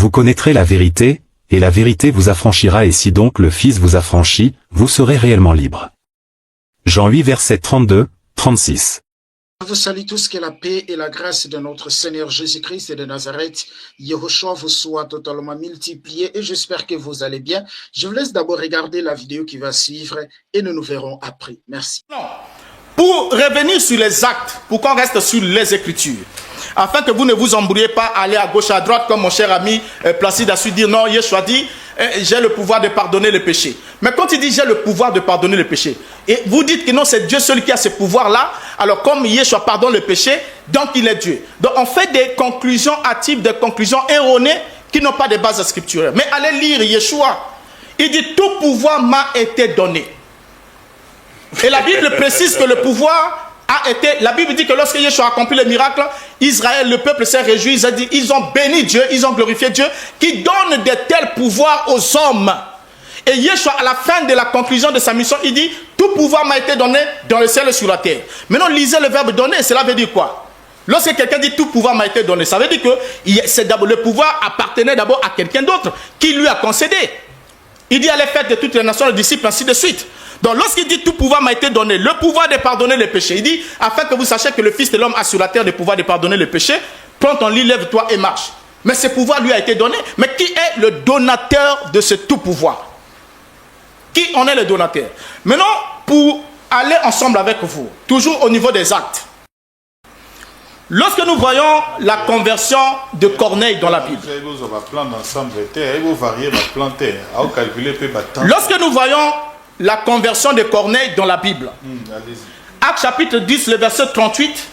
Vous connaîtrez la vérité, et la vérité vous affranchira, et si donc le Fils vous affranchit, vous serez réellement libre. Jean 8 versets 32, 36. Je vous salue tous, que la paix et la grâce de notre Seigneur Jésus-Christ et de Nazareth, Yehoshua, vous soient totalement multipliés et j'espère que vous allez bien. Je vous laisse d'abord regarder la vidéo qui va suivre et nous nous verrons après. Merci. Non. Pour revenir sur les actes, pour qu'on reste sur les Écritures, afin que vous ne vous embrouillez pas à aller à gauche, à droite, comme mon cher ami Placide a su dire, non, Yeshua dit, j'ai le pouvoir de pardonner les péchés. Mais quand il dit j'ai le pouvoir de pardonner les péchés, et vous dites que non, c'est Dieu seul qui a ce pouvoir-là, alors comme Yeshua pardonne le péché, donc il est Dieu. Donc on fait des conclusions hâtives, des conclusions erronées qui n'ont pas de base scripturelle. Mais allez lire Yeshua, il dit tout pouvoir m'a été donné. Et la Bible précise que le pouvoir a été, la Bible dit que lorsque Yeshua a accompli le miracle, Israël, le peuple s'est réjoui, ils ont béni Dieu, ils ont glorifié Dieu, qui donne de tels pouvoirs aux hommes. Et Yeshua, à la fin de la conclusion de sa mission, il dit, tout pouvoir m'a été donné dans le ciel et sur la terre. Maintenant, lisez le verbe donner, cela veut dire quoi? Lorsque quelqu'un dit tout pouvoir m'a été donné, ça veut dire que le pouvoir appartenait d'abord à quelqu'un d'autre, qui lui a concédé. Il dit, allez faire de toutes les nations les disciples, ainsi de suite. Donc lorsqu'il dit tout pouvoir m'a été donné, le pouvoir de pardonner les péchés, il dit, afin que vous sachiez que le Fils de l'homme a sur la terre le pouvoir de pardonner les péchés, prends ton lit, lève-toi et marche. Mais ce pouvoir lui a été donné. Mais qui est le donateur de ce tout pouvoir? Qui en est le donateur? Maintenant, pour aller ensemble avec vous, toujours au niveau des actes, lorsque nous voyons la conversion de Corneille dans la Bible, lorsque nous voyons la conversion de Corneille dans la Bible, Actes chapitre 10, le verset 38,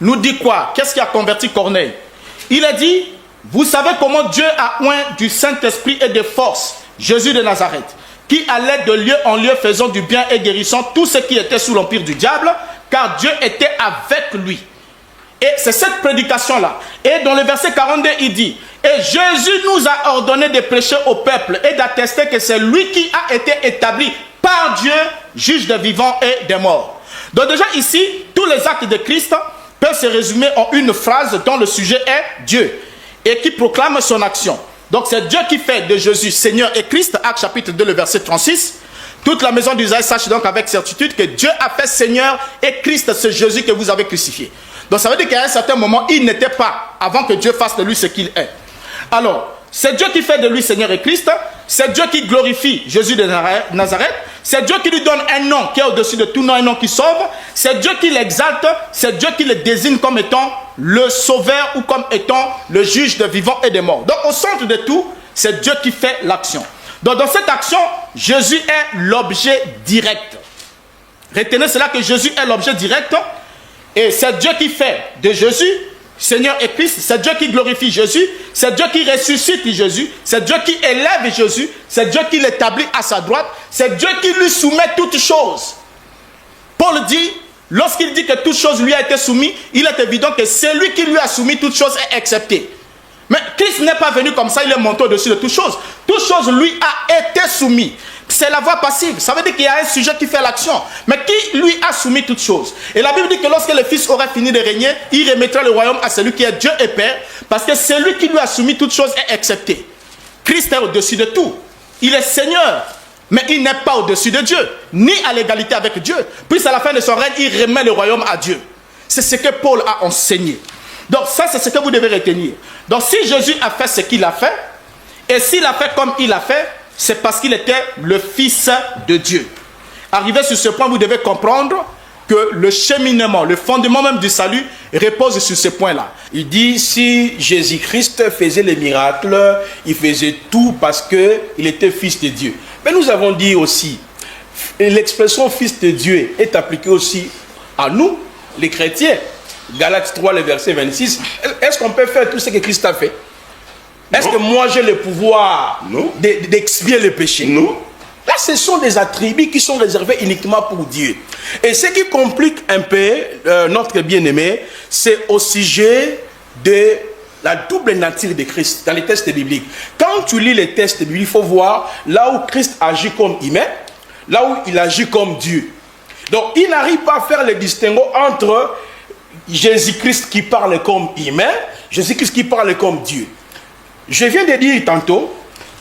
nous dit quoi? Qu'est-ce qui a converti Corneille? Il a dit, vous savez comment Dieu a oint du Saint-Esprit et de force Jésus de Nazareth, qui allait de lieu en lieu faisant du bien et guérissant tous ceux qui étaient sous l'empire du diable, car Dieu était avec lui. Et c'est cette prédication-là. Et dans le verset 42, il dit, et Jésus nous a ordonné de prêcher au peuple et d'attester que c'est lui qui a été établi par Dieu, juge des vivants et des morts. Donc déjà ici, tous les actes de Christ peuvent se résumer en une phrase dont le sujet est Dieu et qui proclame son action. Donc c'est Dieu qui fait de Jésus Seigneur et Christ, Actes chapitre 2, le verset 36. Toute la maison d'Israël sache donc avec certitude que Dieu a fait Seigneur et Christ, ce Jésus que vous avez crucifié. Donc ça veut dire qu'à un certain moment, il n'était pas, avant que Dieu fasse de lui ce qu'il est. Alors, c'est Dieu qui fait de lui Seigneur et Christ, c'est Dieu qui glorifie Jésus de Nazareth, c'est Dieu qui lui donne un nom qui est au-dessus de tout nom, un nom qui sauve, c'est Dieu qui l'exalte, c'est Dieu qui le désigne comme étant le sauveur ou comme étant le juge des vivants et des morts. Donc au centre de tout, c'est Dieu qui fait l'action. Donc dans cette action, Jésus est l'objet direct. Retenez cela que Jésus est l'objet direct. Et c'est Dieu qui fait de Jésus Seigneur et Christ, c'est Dieu qui glorifie Jésus, c'est Dieu qui ressuscite Jésus, c'est Dieu qui élève Jésus, c'est Dieu qui l'établit à sa droite, c'est Dieu qui lui soumet toutes choses. Paul dit, lorsqu'il dit que toute chose lui a été soumise, il est évident que celui qui lui a soumis toutes choses est accepté. Mais Christ n'est pas venu comme ça, il est monté au-dessus de toutes choses. Toute chose lui a été soumise. C'est la voie passive. Ça veut dire qu'il y a un sujet qui fait l'action. Mais qui lui a soumis toutes choses? Et la Bible dit que lorsque le Fils aura fini de régner, il remettra le royaume à celui qui est Dieu et Père, parce que celui qui lui a soumis toutes choses est accepté. Christ est au-dessus de tout. Il est Seigneur, mais il n'est pas au-dessus de Dieu, ni à l'égalité avec Dieu. Puis à la fin de son règne, il remet le royaume à Dieu. C'est ce que Paul a enseigné. Donc ça, c'est ce que vous devez retenir. Donc si Jésus a fait ce qu'il a fait, et s'il a fait comme il a fait, c'est parce qu'il était le Fils de Dieu. Arrivé sur ce point, vous devez comprendre que le cheminement, le fondement même du salut repose sur ce point-là. Il dit, si Jésus-Christ faisait les miracles, il faisait tout parce qu'il était Fils de Dieu. Mais nous avons dit aussi, l'expression Fils de Dieu est appliquée aussi à nous, les chrétiens. Galates 3, le verset 26. Est-ce qu'on peut faire tout ce que Christ a fait? Est-ce que moi j'ai le pouvoir d'expier le péché? Non. Là, ce sont des attributs qui sont réservés uniquement pour Dieu. Et ce qui complique un peu notre bien-aimé, c'est au sujet de la double nature de Christ dans les textes bibliques. Quand tu lis les textes bibliques, il faut voir là où Christ agit comme humain, là où il agit comme Dieu. Donc, il n'arrive pas à faire le distinguo entre Jésus-Christ qui parle comme humain, Jésus-Christ qui parle comme Dieu. Je viens de dire tantôt,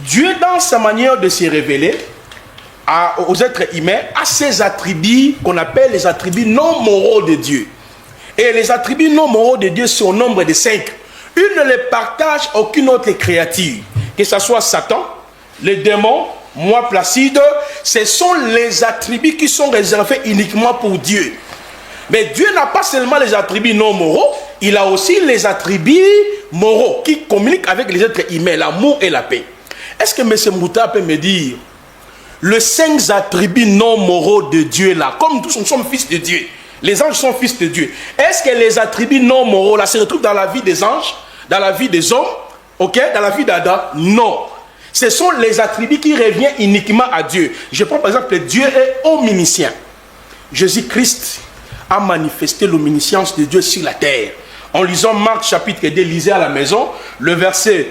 Dieu dans sa manière de se révéler aux êtres humains a ses attributs qu'on appelle les attributs non moraux de Dieu. Et les attributs non moraux de Dieu sont au nombre de 5. Il ne les partage aucune autre créature, que ce soit Satan, les démons, moi Placide, ce sont les attributs qui sont réservés uniquement pour Dieu. Mais Dieu n'a pas seulement les attributs non moraux, il a aussi les attributs moraux qui communiquent avec les êtres humains, l'amour et la paix. Est-ce que M. Mouta peut me dire les 5 attributs non moraux de Dieu là, comme tous nous sommes fils de Dieu, les anges sont fils de Dieu, est-ce que les attributs non moraux là se retrouvent dans la vie des anges, dans la vie des hommes, ok, dans la vie d'Adam? Non. Ce sont les attributs qui reviennent uniquement à Dieu. Je prends par exemple que Dieu est omniscient. Jésus-Christ a manifesté l'omniscience de Dieu sur la terre. En lisant Marc chapitre 2, lisez à la maison, le verset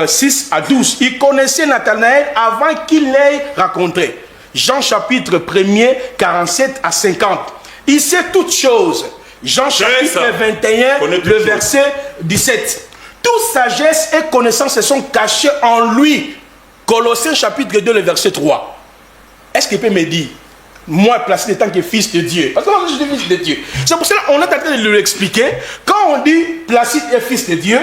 6 à 12. Il connaissait Nathanaël avant qu'il l'ait rencontré. Jean chapitre 1er, 47 à 50. Il sait toutes choses. Jean chapitre 21, le verset 17. Toute sagesse et connaissance se sont cachées en lui. Colossiens chapitre 2, le verset 3. Est-ce qu'il peut me dire, moi placé en tant que fils de Dieu, parce que moi je suis fils de Dieu. C'est pour cela qu'on est en train de lui expliquer. Quand on dit Placide est fils de Dieu,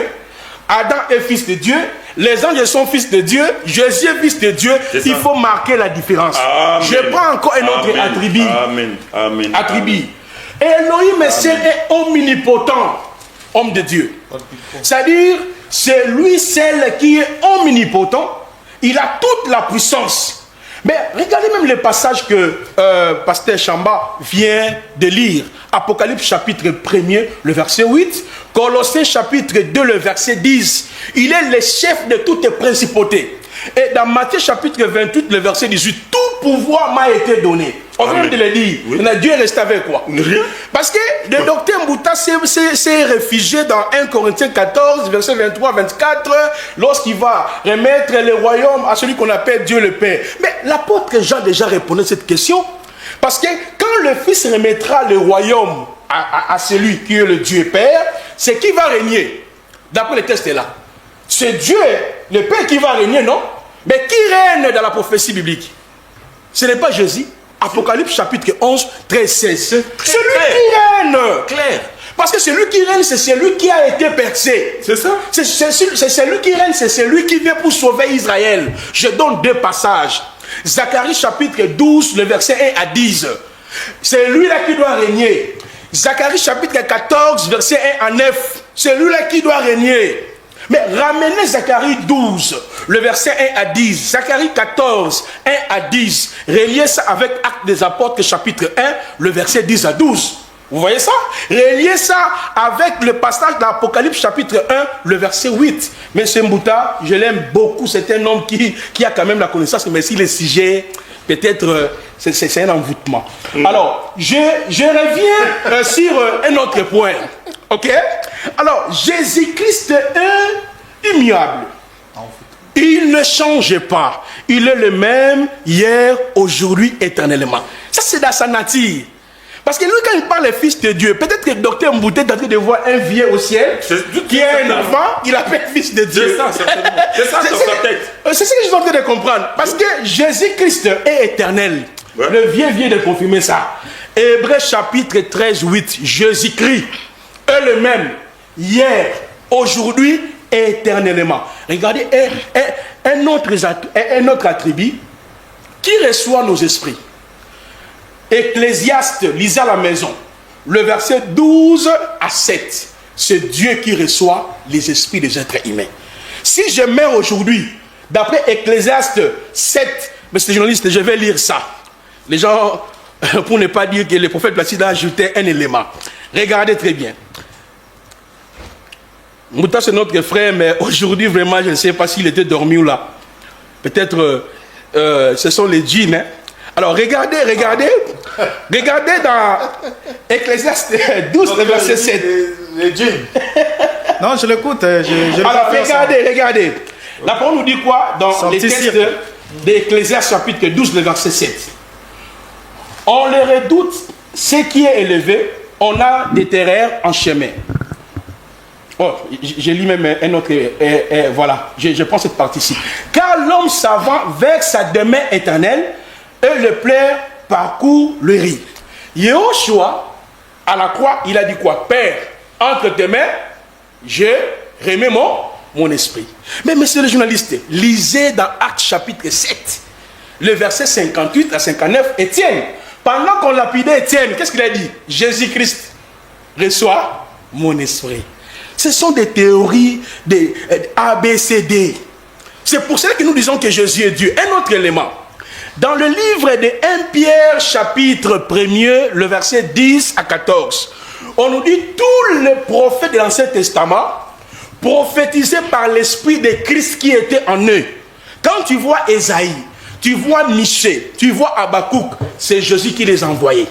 Adam est fils de Dieu, les anges sont fils de Dieu, Jésus est fils de Dieu, il faut marquer la différence. Amen. Je prends encore un autre attribut. Amen. Amen. Attribut. Elohim seul est omnipotent, homme de Dieu. C'est-à-dire, c'est lui seul qui est omnipotent, il a toute la puissance. Mais regardez même le passage que Pasteur Chamba vient de lire. Apocalypse chapitre 1er, le verset 8. Colossiens chapitre 2, le verset 10. Il est le chef de toutes les principautés. Et dans Matthieu chapitre 28, le verset 18, tout pouvoir m'a été donné. On vient de le dire. Oui. Dieu est resté avec quoi? Parce que le docteur Mbouta s'est réfugié dans 1 Corinthiens 14, verset 23-24, lorsqu'il va remettre le royaume à celui qu'on appelle Dieu le Père. Mais l'apôtre Jean déjà répondait à cette question. Parce que quand le Fils remettra le royaume à celui qui est le Dieu Père, c'est qui va régner. D'après le texte là. C'est Dieu, le Père qui va régner, non? Mais qui règne dans la prophétie biblique? Ce n'est pas Jésus. Apocalypse chapitre 11, 13, 16. C'est lui qui règne. Clair. Parce que celui qui règne, c'est celui qui a été percé. C'est ça. C'est celui qui règne, c'est celui qui vient pour sauver Israël. Je donne 2 passages. Zacharie chapitre 12, le verset 1 à 10. C'est lui-là qui doit régner. Zacharie chapitre 14, verset 1 à 9. C'est lui-là qui doit régner. Mais ramenez Zacharie 12, le verset 1 à 10, Zacharie 14, 1 à 10, reliez ça avec Actes des Apôtres, chapitre 1, le verset 10 à 12. Vous voyez ça? Reliez ça avec le passage d'Apocalypse, chapitre 1, le verset 8. Mais ce Mbouta, je l'aime beaucoup, c'est un homme qui a quand même la connaissance, mais si le sujet, peut-être, c'est un envoûtement. Alors, je reviens sur un autre point. Ok? Alors, Jésus-Christ est immuable. Il ne change pas. Il est le même hier, aujourd'hui, éternellement. Ça, c'est dans sa nature. Parce que lui, quand il parle de fils de Dieu, peut-être que le docteur Mbouté est en train de voir un vieux au ciel qui est un enfant, il appelle fils de Dieu. C'est ça dans sa tête. C'est ce que je suis en train de comprendre. Parce que Jésus-Christ est éternel. Ouais. Le vieux vient de confirmer ça. Hébreux chapitre 13, 8. Jésus-Christ est le même hier, aujourd'hui et éternellement. Regardez, un autre attribut qui reçoit nos esprits. Ecclésiaste, lisez à la maison, le verset 12 à 7. C'est Dieu qui reçoit les esprits des êtres humains. Si je meurs aujourd'hui, d'après Ecclésiaste 7, monsieur le journaliste, je vais lire ça. Les gens, pour ne pas dire que le prophète Placide a ajouté un élément. Regardez très bien. Mouta, c'est notre frère, mais aujourd'hui, vraiment, je ne sais pas s'il était dormi ou là. Peut-être, ce sont les djinns. Hein? Alors, regardez dans Ecclésiaste 12, le verset 7. Les djinns. Non, je l'écoute. Alors, regardez. La parole nous dit quoi dans les textes d'Ecclésiaste chapitre 12, le verset 7. On le redoute, ce qui est élevé, on a des terreurs en chemin. Oh, j'ai lu même un autre, voilà, je prends cette partie-ci. Car l'homme savant vers sa demeure éternelle, et le plaire parcourt le riz. Yehoshua, à la croix, il a dit quoi? Père, entre tes mains, je remets mon esprit. Mais messieurs les journalistes, lisez dans Actes chapitre 7, le verset 58 à 59, Étienne, pendant qu'on lapidait Étienne, qu'est-ce qu'il a dit? Jésus-Christ reçoit mon esprit. Ce sont des théories, des ABCD. C'est pour cela que nous disons que Jésus est Dieu. Un autre élément. Dans le livre de 1 Pierre, chapitre 1er, le verset 10 à 14, on nous dit tous les prophètes de l'Ancien Testament prophétisaient par l'Esprit de Christ qui était en eux. Quand tu vois Ésaïe, tu vois Michée, tu vois Habakkuk, c'est Jésus qui les envoyait.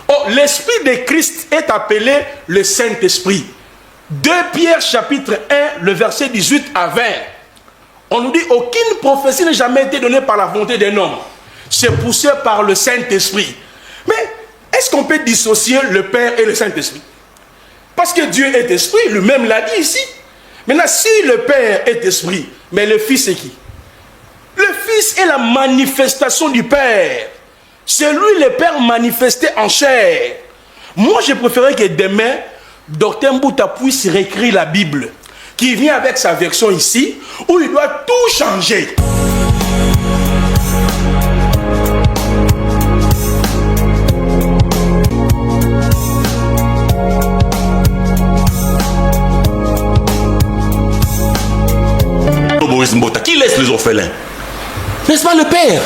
Oh, l'Esprit de Christ est appelé le Saint-Esprit. 2 Pierre chapitre 1, le verset 18 à 20. On nous dit aucune prophétie n'a jamais été donnée par la volonté d'un homme. C'est poussé par le Saint-Esprit. Mais est-ce qu'on peut dissocier le Père et le Saint-Esprit? Parce que Dieu est esprit, lui-même l'a dit ici. Maintenant, si le Père est esprit, mais le Fils est qui? Le Fils est la manifestation du Père. C'est lui le Père manifesté en chair. Moi, je préférais que demain, Dr Mbouta puisse réécrire la Bible, qui vient avec sa version ici, où il doit tout changer. Qui laisse les orphelins? N'est-ce pas le Père?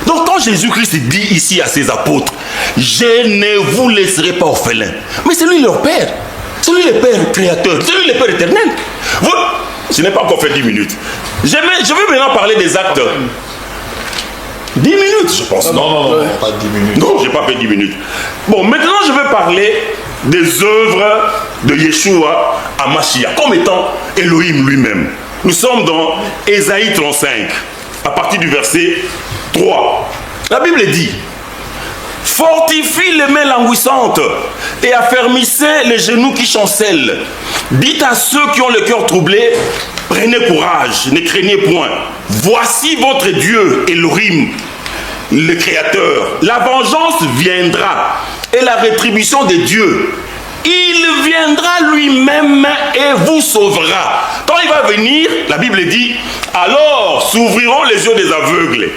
Donc quand Jésus-Christ dit ici à ses apôtres, je ne vous laisserai pas orphelins, mais c'est lui leur Père, c'est lui le Père créateur, c'est lui le Père éternel. Ce n'est pas encore fait 10 minutes. Je veux maintenant parler des actes. 10 minutes, je pense. Non, pas 10 minutes. Non, je n'ai pas fait 10 minutes. Bon, maintenant je vais parler des œuvres de Yeshua à Mashiach, comme étant Elohim lui-même. Nous sommes dans Ésaïe 35, à partir du verset 3. La Bible dit: fortifie les mains languissantes et affermissez les genoux qui chancellent. Dites à ceux qui ont le cœur troublé, prenez courage, ne craignez point. Voici votre Dieu, Elohim, le Créateur. La vengeance viendra et la rétribution de Dieu. Il viendra lui-même et vous sauvera. Quand il va venir, la Bible dit, alors s'ouvriront les yeux des aveugles,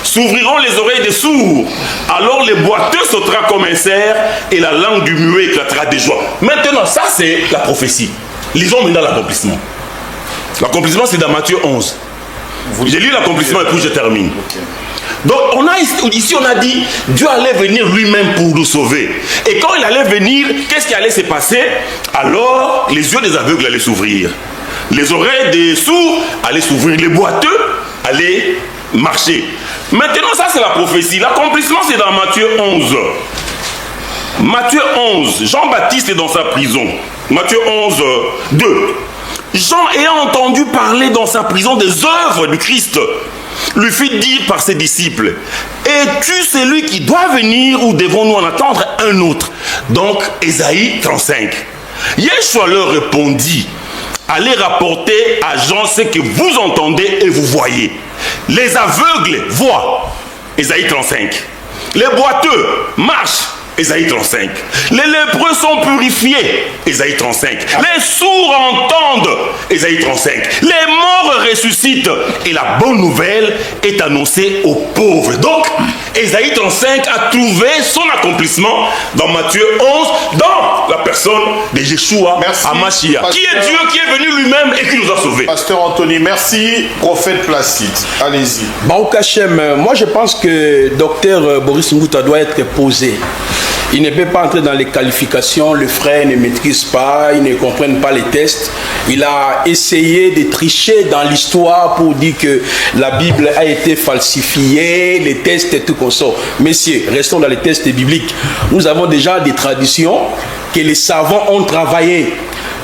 s'ouvriront les oreilles des sourds. Alors les boiteux sautera comme un cerf et la langue du muet éclatera de joie. Maintenant, ça c'est la prophétie. Lisons maintenant l'accomplissement. L'accomplissement c'est dans Matthieu 11. J'ai lu l'accomplissement et puis je termine. Okay. Donc ici on a dit Dieu allait venir lui-même pour nous sauver. Et quand il allait venir, qu'est-ce qui allait se passer? Alors les yeux des aveugles allaient s'ouvrir, les oreilles des sourds allaient s'ouvrir, les boiteux allaient marcher. Maintenant ça c'est la prophétie. L'accomplissement c'est dans Matthieu 11. Matthieu 11, Jean-Baptiste est dans sa prison. Matthieu 11, 2. Jean ayant entendu parler dans sa prison des œuvres du Christ, lui fit dire par ses disciples, es-tu celui qui doit venir ou devons-nous en attendre un autre? Donc Ésaïe 35. Yeshua leur répondit, allez rapporter à Jean ce que vous entendez et vous voyez. Les aveugles voient, Ésaïe 35. Les boiteux marchent, Ésaïe 35. Les lépreux sont purifiés, Ésaïe 35. Les sourds entendent, Ésaïe 35. Les morts ressuscitent et la bonne nouvelle est annoncée aux pauvres. Donc, Ésaïe 35 a trouvé son accomplissement dans Matthieu 11, dans la personne de Yeshua à Mashiach, qui est Dieu, qui est venu lui-même et qui nous a sauvés. Pasteur Anthony, merci. Prophète Placide, allez-y. Baruch Hashem, moi je pense que Dr Boris Mbouta doit être posé. Il ne peut pas entrer dans les qualifications, le frère ne maîtrise pas, il ne comprenne pas les tests. Il a essayé de tricher dans l'histoire pour dire que la Bible a été falsifiée, les tests et tout comme ça. Messieurs, restons dans les tests bibliques. Nous avons déjà des traditions que les savants ont travaillées.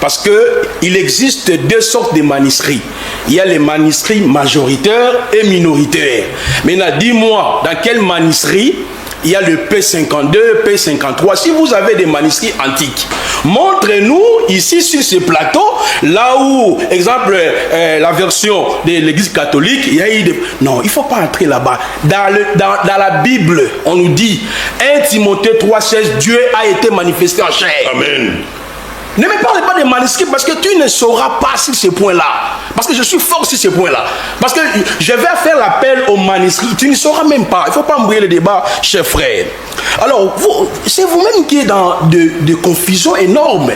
Parce qu'il existe deux sortes de manuscrits. Il y a les manuscrits majoritaires et minoritaires. Maintenant, dis-moi, dans quel manuscrit il y a le P52, P53. Si vous avez des manuscrits antiques, montrez-nous ici sur ce plateau, là où, exemple, la version de l'Église catholique, il y a eu des... Non, il ne faut pas entrer là-bas. Dans la Bible, on nous dit, 1 Timothée 3,16, Dieu a été manifesté en chair. Amen. Ne me parle pas des manuscrits parce que tu ne sauras pas sur ce point-là. Parce que je suis fort sur ce point-là. Parce que je vais faire l'appel aux manuscrits. Tu ne sauras même pas. Il ne faut pas embrouiller le débat, cher frère. Alors, c'est vous-même qui êtes dans de confusion énorme.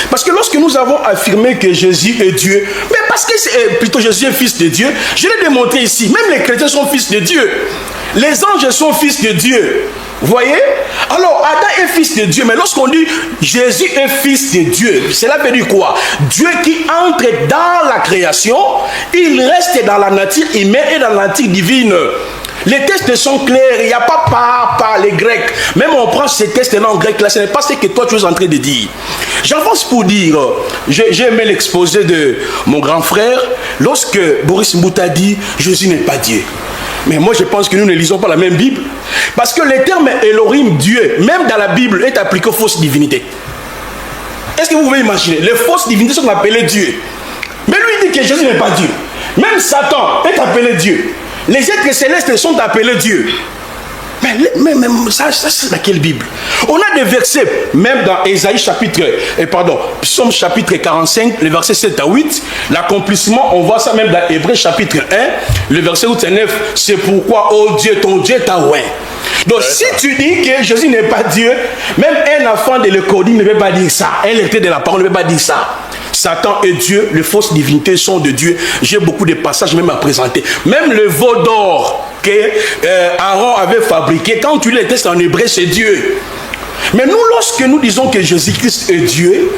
Parce que lorsque nous avons affirmé que Jésus est Dieu, mais parce que plutôt Jésus est fils de Dieu, je l'ai démontré ici. Même les chrétiens sont fils de Dieu. Les anges sont fils de Dieu. Vous voyez? Alors, Adam est fils de Dieu, mais lorsqu'on dit Jésus est fils de Dieu, cela veut dire quoi? Dieu qui entre dans la création, il reste dans la nature humaine et dans la nature divine. Les textes sont clairs, il n'y a pas par les Grecs. Même on prend ces textes-là en grec, là, ce n'est pas ce que toi tu es en train de dire. J'avance pour dire, j'ai aimé l'exposé de mon grand frère, lorsque Boris Mbouta dit Jésus n'est pas Dieu. Mais moi je pense que nous ne lisons pas la même Bible. Parce que le terme Elohim, Dieu, même dans la Bible, est appliqué aux fausses divinités. Est-ce que vous pouvez imaginer? Les fausses divinités sont appelées Dieu. Mais lui dit que Jésus n'est pas Dieu. Même Satan est appelé Dieu. Les êtres célestes sont appelés Dieu. Mais ça c'est dans quelle Bible? On a des versets, même dans Ésaïe Psaume chapitre 45, le verset 7 à 8, l'accomplissement, on voit ça même dans Hébreux chapitre 1, le verset 8 à 9, c'est pourquoi, oh Dieu, ton Dieu t'a oint. Donc si tu dis que Jésus n'est pas Dieu, même un enfant de l'école ne peut pas dire ça, un lecteur de la parole ne peut pas dire ça. Satan est Dieu, les fausses divinités sont de Dieu. J'ai beaucoup de passages même à présenter. Même le veau d'or que Aaron avait fabriqué, quand tu lis les textes en hébreu, c'est Dieu. Mais nous, lorsque nous disons que Jésus-Christ est Dieu,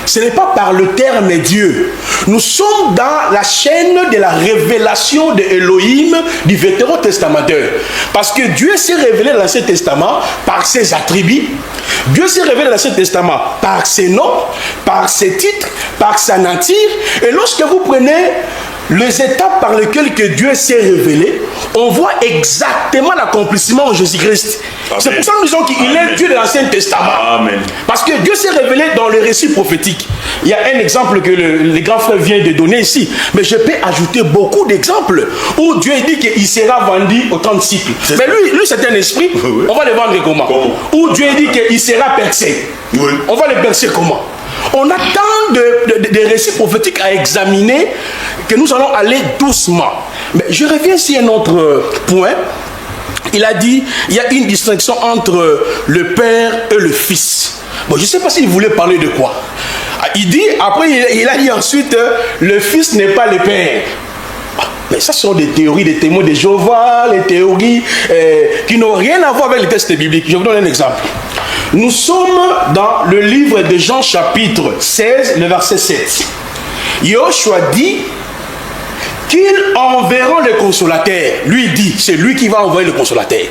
ce n'est pas par le terme Dieu. Nous sommes dans la chaîne de la révélation de Elohim du Vétéran testamentaire. Parce que Dieu s'est révélé dans l'Ancien Testament par ses attributs. Dieu s'est révélé dans l'Ancien Testament par ses noms, par ses titres, par sa nature. Et lorsque vous prenez les étapes par lesquelles que Dieu s'est révélé, on voit exactement l'accomplissement en Jésus-Christ. C'est pour ça que nous disons qu'il est Dieu de l'Ancien Testament. Amen. Parce que Dieu s'est révélé dans le récit prophétique. Il y a un exemple que le grand frère vient de donner ici. Mais je peux ajouter beaucoup d'exemples où Dieu dit qu'il sera vendu au 30 cycles. Mais lui c'est un esprit. Oui. On va le vendre comment? Où Dieu dit qu'il sera percé. Oui. On va le percer comment? On a tant de récits prophétiques à examiner que nous allons aller doucement. Mais je reviens sur un autre point. Il a dit, il y a une distinction entre le Père et le Fils. Bon, je ne sais pas s'il voulait parler de quoi. Il dit, après il a dit ensuite, le Fils n'est pas le Père. Mais ça sont des théories, des témoins de Jéhovah, les théories qui n'ont rien à voir avec les textes bibliques. Je vous donne un exemple. Nous sommes dans le livre de Jean chapitre 16, le verset 7. Yoshua dit qu'ils enverront le consolateur. Lui dit, c'est lui qui va envoyer le consolateur.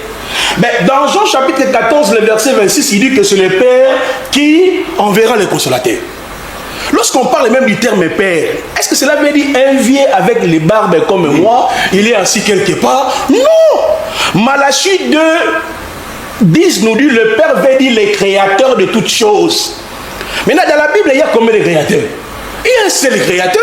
Mais dans Jean chapitre 14, le verset 26, il dit que c'est le Père qui enverra le consolateur. Lorsqu'on parle même du terme Père, est-ce que cela veut dire un vieux avec les barbes comme moi, il est assis quelque part? Non! Malachie 2, 10 nous dit, le Père veut dire le créateur de toutes choses. Maintenant, dans la Bible, il y a combien de créateurs? Il y a un seul créateur.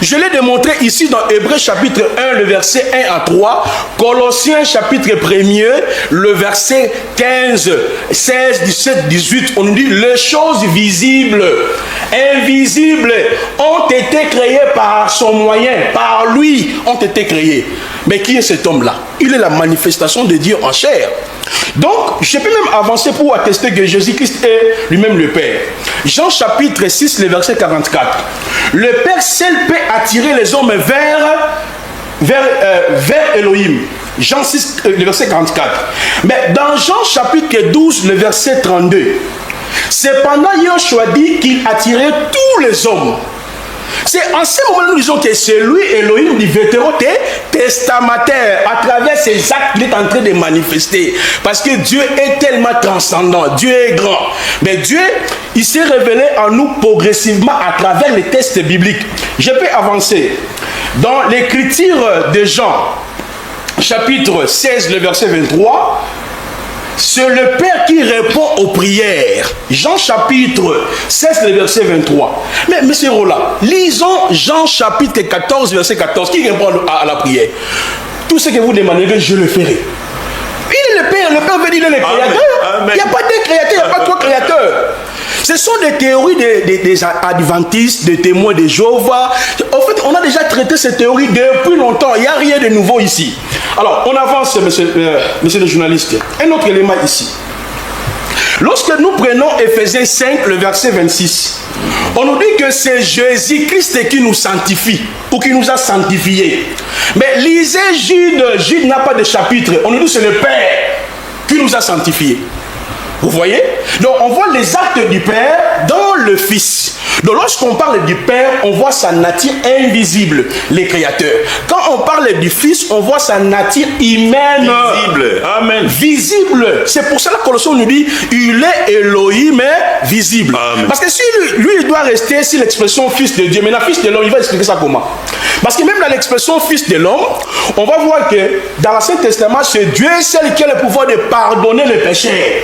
Je l'ai démontré ici dans Hébreux chapitre 1, le verset 1 à 3, Colossiens chapitre 1er, le verset 15, 16, 17, 18, on nous dit les choses visibles, invisibles ont été créées par son moyen, par lui ont été créées. Mais qui est cet homme-là? Il est la manifestation de Dieu en chair. Donc, je peux même avancer pour attester que Jésus-Christ est lui-même le Père. Jean chapitre 6, le verset 44. Le Père seul peut attirer les hommes vers Elohim. Jean 6, le verset 44. Mais dans Jean chapitre 12, le verset 32, cependant, Yoshua dit qu'il attirait tous les hommes. C'est en ce moment nous disons que c'est lui, Elohim, du Vétéran testamentaire. À travers ses actes, il est en train de manifester. Parce que Dieu est tellement transcendant. Dieu est grand. Mais Dieu, il s'est révélé en nous progressivement à travers les textes bibliques. Je peux avancer. Dans l'écriture de Jean, chapitre 16, le verset 23, c'est le Père qui répond aux prières. Jean chapitre 16, le verset 23. Mais monsieur Roland, lisons Jean chapitre 14, verset 14. Qui répond à la prière? Tout ce que vous demandez, je le ferai. Il est le Père veut dire il est le créateur. Il n'y a pas de créateur, il n'y a pas trois créateurs. Ce sont des théories des adventistes, des témoins de Jéhovah. En fait, on a déjà traité ces théories depuis longtemps. Il n'y a rien de nouveau ici. Alors, on avance, monsieur le journaliste. Un autre élément ici. Lorsque nous prenons Éphésiens 5, le verset 26, on nous dit que c'est Jésus-Christ qui nous sanctifie, ou qui nous a sanctifiés. Mais lisez Jude, Jude n'a pas de chapitre. On nous dit que c'est le Père qui nous a sanctifiés. Vous voyez? Donc on voit les actes du Père dans le Fils. Donc lorsqu'on parle du Père, on voit sa nature invisible, les créateurs. Quand on parle du Fils, on voit sa nature humaine. Visible. Amen. Visible. C'est pour cela que Colossiens nous dit, il est Elohim visible. Amen. Parce que si lui, il doit rester sur l'expression Fils de Dieu. Maintenant, Fils de l'homme, il va expliquer ça comment? Parce que même dans l'expression Fils de l'homme, on va voir que dans l'Ancien Testament, c'est Dieu seul qui a le pouvoir de pardonner les péchés.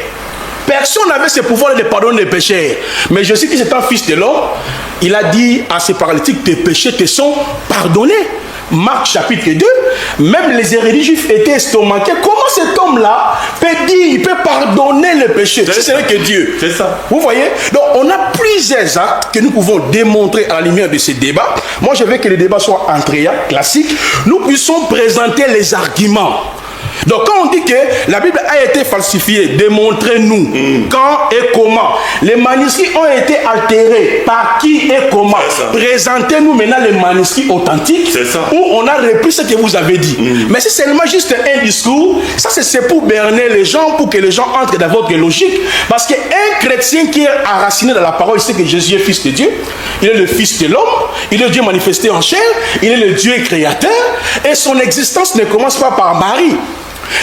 Personne n'avait ce pouvoir de pardonner les péchés. Mais Jésus, qui est un fils de l'homme, il a dit à ces paralytiques, tes péchés te sont pardonnés. Marc chapitre 2, même les érudits juifs étaient estomaqués. Comment cet homme-là peut dire, il peut pardonner les péchés? Ce n'est que Dieu. C'est ça. Vous voyez? Donc on a plusieurs actes que nous pouvons démontrer à la lumière de ces débats. Moi je veux que les débats soient entrés, classiques. Nous puissions présenter les arguments. Donc quand on dit que la Bible a été falsifiée, démontrez-nous quand et comment. Les manuscrits ont été altérés, par qui et comment. Présentez-nous maintenant les manuscrits authentiques où on a repris ce que vous avez dit. Mais c'est seulement juste un discours, ça c'est pour berner les gens, pour que les gens entrent dans votre logique. Parce qu'un chrétien qui est enraciné dans la parole, il sait que Jésus est fils de Dieu, il est le fils de l'homme, il est Dieu manifesté en chair, il est le Dieu créateur, et son existence ne commence pas par Marie.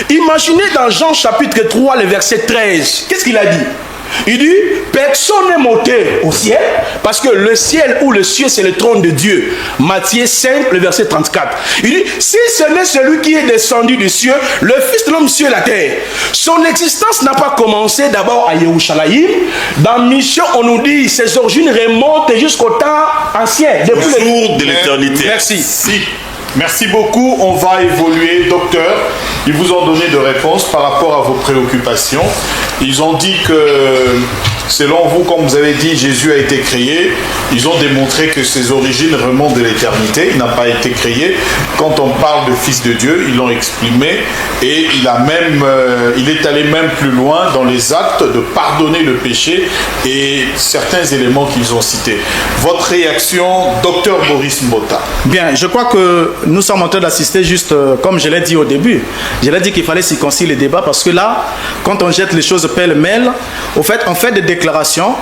Imaginez dans Jean chapitre 3, le verset 13, qu'est-ce qu'il a dit? Il dit, personne n'est monté au ciel, parce que le ciel ou le ciel, c'est le trône de Dieu. Matthieu 5, le verset 34. Il dit, si ce n'est celui qui est descendu du ciel, le Fils de l'homme sur la terre. Son existence n'a pas commencé d'abord à Yerushalayim. Dans Mission, on nous dit, ses origines remontent jusqu'au temps ancien. Depuis le jour de l'éternité. Merci. Merci beaucoup. On va évoluer. Docteur, ils vous ont donné de réponses par rapport à vos préoccupations. Ils ont dit que, selon vous, comme vous avez dit, Jésus a été créé. Ils ont démontré que ses origines remontent de l'éternité. Il n'a pas été créé. Quand on parle de Fils de Dieu, ils l'ont exprimé. Et il est allé même plus loin dans les actes de pardonner le péché et certains éléments qu'ils ont cités. Votre réaction, docteur Boris Mbota? Bien, je crois que nous sommes en train d'assister juste, comme je l'ai dit au début, je l'ai dit qu'il fallait circoncire les débats parce que là, quand on jette les choses pêle-mêle, au fait, on fait des déclarations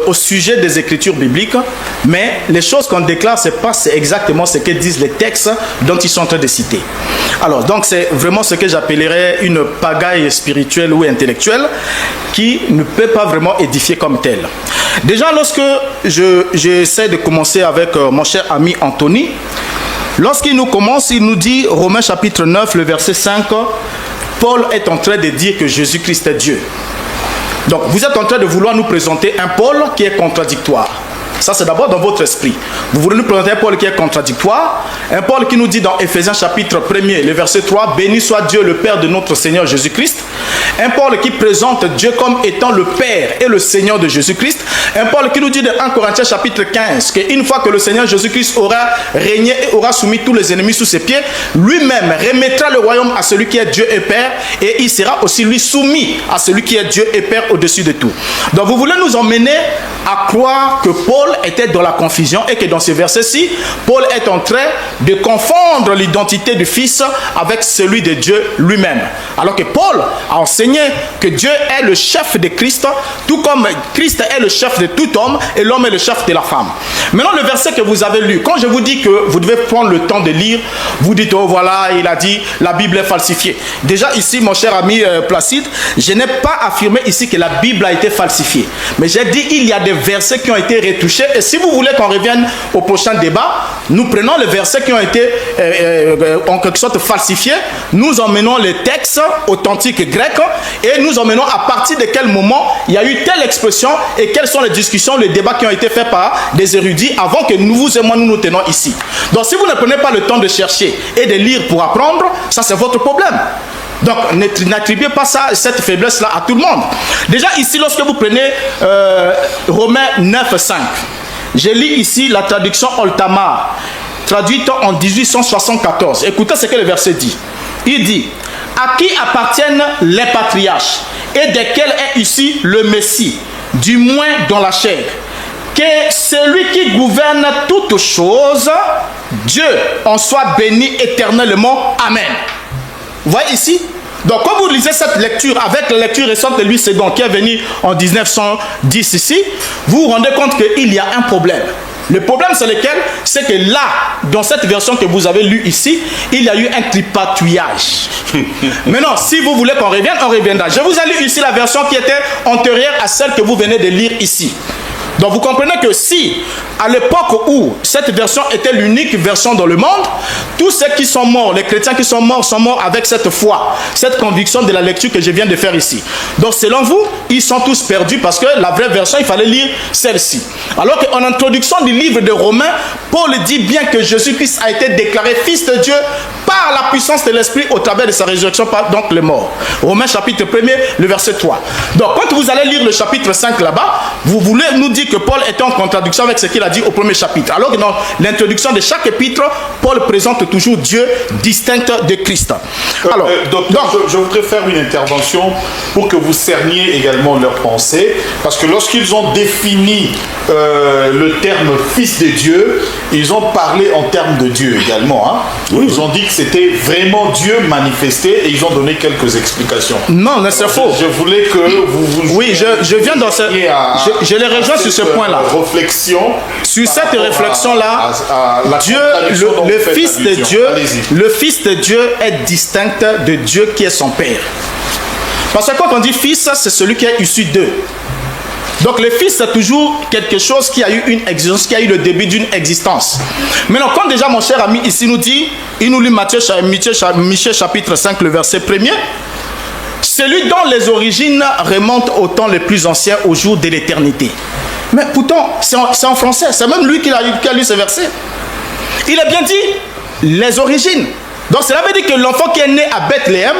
au sujet des écritures bibliques, mais les choses qu'on déclare, c'est exactement ce que disent les textes dont ils sont en train de citer. Alors, donc c'est vraiment ce que j'appellerais une pagaille spirituelle ou intellectuelle qui ne peut pas vraiment édifier comme telle. Déjà, lorsque j'essaie de commencer avec mon cher ami Anthony, lorsqu'il nous commence, il nous dit, Romains chapitre 9, le verset 5, Paul est en train de dire que Jésus-Christ est Dieu. Donc, vous êtes en train de vouloir nous présenter un Paul qui est contradictoire. Ça, c'est d'abord dans votre esprit. Vous voulez nous présenter un Paul qui est contradictoire, un Paul qui nous dit dans Éphésiens chapitre 1er, le verset 3, « Béni soit Dieu, le Père de notre Seigneur Jésus-Christ ». Un Paul qui présente Dieu comme étant le Père et le Seigneur de Jésus-Christ. Un Paul qui nous dit dans 1 Corinthiens chapitre 15, qu'une fois que le Seigneur Jésus-Christ aura régné et aura soumis tous les ennemis sous ses pieds, lui-même remettra le royaume à celui qui est Dieu et Père, et il sera aussi lui soumis à celui qui est Dieu et Père au-dessus de tout. Donc vous voulez nous emmener à croire que Paul était dans la confusion et que dans ce verset-ci, Paul est en train de confondre l'identité du Fils avec celui de Dieu lui-même. Alors que Paul a enseigné que Dieu est le chef de Christ, tout comme Christ est le chef de tout homme et l'homme est le chef de la femme. Maintenant, le verset que vous avez lu, quand je vous dis que vous devez prendre le temps de lire, vous dites, oh voilà, il a dit, la Bible est falsifiée. Déjà ici, mon cher ami Placide, je n'ai pas affirmé ici que la Bible a été falsifiée. Mais j'ai dit, il y a des versets qui ont été retouchés touché. Et si vous voulez qu'on revienne au prochain débat, nous prenons les versets qui ont été en quelque sorte falsifiés, nous emmenons les textes authentiques grecs et nous emmenons à partir de quel moment il y a eu telle expression et quelles sont les discussions, les débats qui ont été faits par des érudits avant que vous et moi nous tenons ici. Donc si vous ne prenez pas le temps de chercher et de lire pour apprendre, ça c'est votre problème. Donc n'attribuez pas cette faiblesse-là à tout le monde. Déjà ici, lorsque vous prenez Romains 9:5, je lis ici la traduction Oltamar, traduite en 1874. Écoutez ce que le verset dit. Il dit: à qui appartiennent les patriarches et desquels est ici le Messie, du moins dans la chair, que celui qui gouverne toutes choses, Dieu en soit béni éternellement. Amen. Vous voyez ici? Donc quand vous lisez cette lecture avec la lecture récente de Louis II qui est venu en 1910 ici, vous vous rendez compte qu'il y a un problème. Le problème c'est lequel? C'est que là, dans cette version que vous avez lue ici, il y a eu un tripatouillage. Maintenant, si vous voulez qu'on revienne, on reviendra. Je vous ai lu ici la version qui était antérieure à celle que vous venez de lire ici. Donc vous comprenez que si, à l'époque où cette version était l'unique version dans le monde, tous ceux qui sont morts, les chrétiens qui sont morts avec cette foi, cette conviction de la lecture que je viens de faire ici. Donc selon vous, ils sont tous perdus parce que la vraie version, il fallait lire celle-ci. Alors qu'en introduction du livre de Romains, Paul dit bien que Jésus-Christ a été déclaré Fils de Dieu par la puissance de l'Esprit au travers de sa résurrection par donc les morts. Romains chapitre 1er, le verset 3. Donc quand vous allez lire le chapitre 5 là-bas, vous voulez nous dire que Paul était en contradiction avec ce qu'il a dit au premier chapitre. Alors que dans l'introduction de chaque épître, Paul présente toujours Dieu distinct de Christ. Alors, donc, je voudrais faire une intervention pour que vous cerniez également leurs pensées, parce que lorsqu'ils ont défini le terme Fils de Dieu, ils ont parlé en termes de Dieu également. Hein? Oui. Ils ont dit que c'était vraiment Dieu manifesté et ils ont donné quelques explications. Non, mais c'est faux. Je voulais que vous... Oui, je viens dans ce... Je les rejoins sur ce point-là. Réflexion. Sur cette réflexion-là, Dieu, le Fils de Dieu, le Fils de Dieu est distinct de Dieu qui est son Père. Parce que quand on dit Fils, c'est celui qui est issu d'eux. Donc le Fils c'est toujours quelque chose qui a eu une existence, qui a eu le début d'une existence. Maintenant, quand déjà mon cher ami ici nous dit, il nous lit Michée chapitre 5, le verset 1er, celui dont les origines remontent au temps les plus anciens, au jour de l'éternité. Mais pourtant, c'est en français, c'est même lui qui a lu ce verset. Il a bien dit les origines. Donc cela veut dire que l'enfant qui est né à Bethléem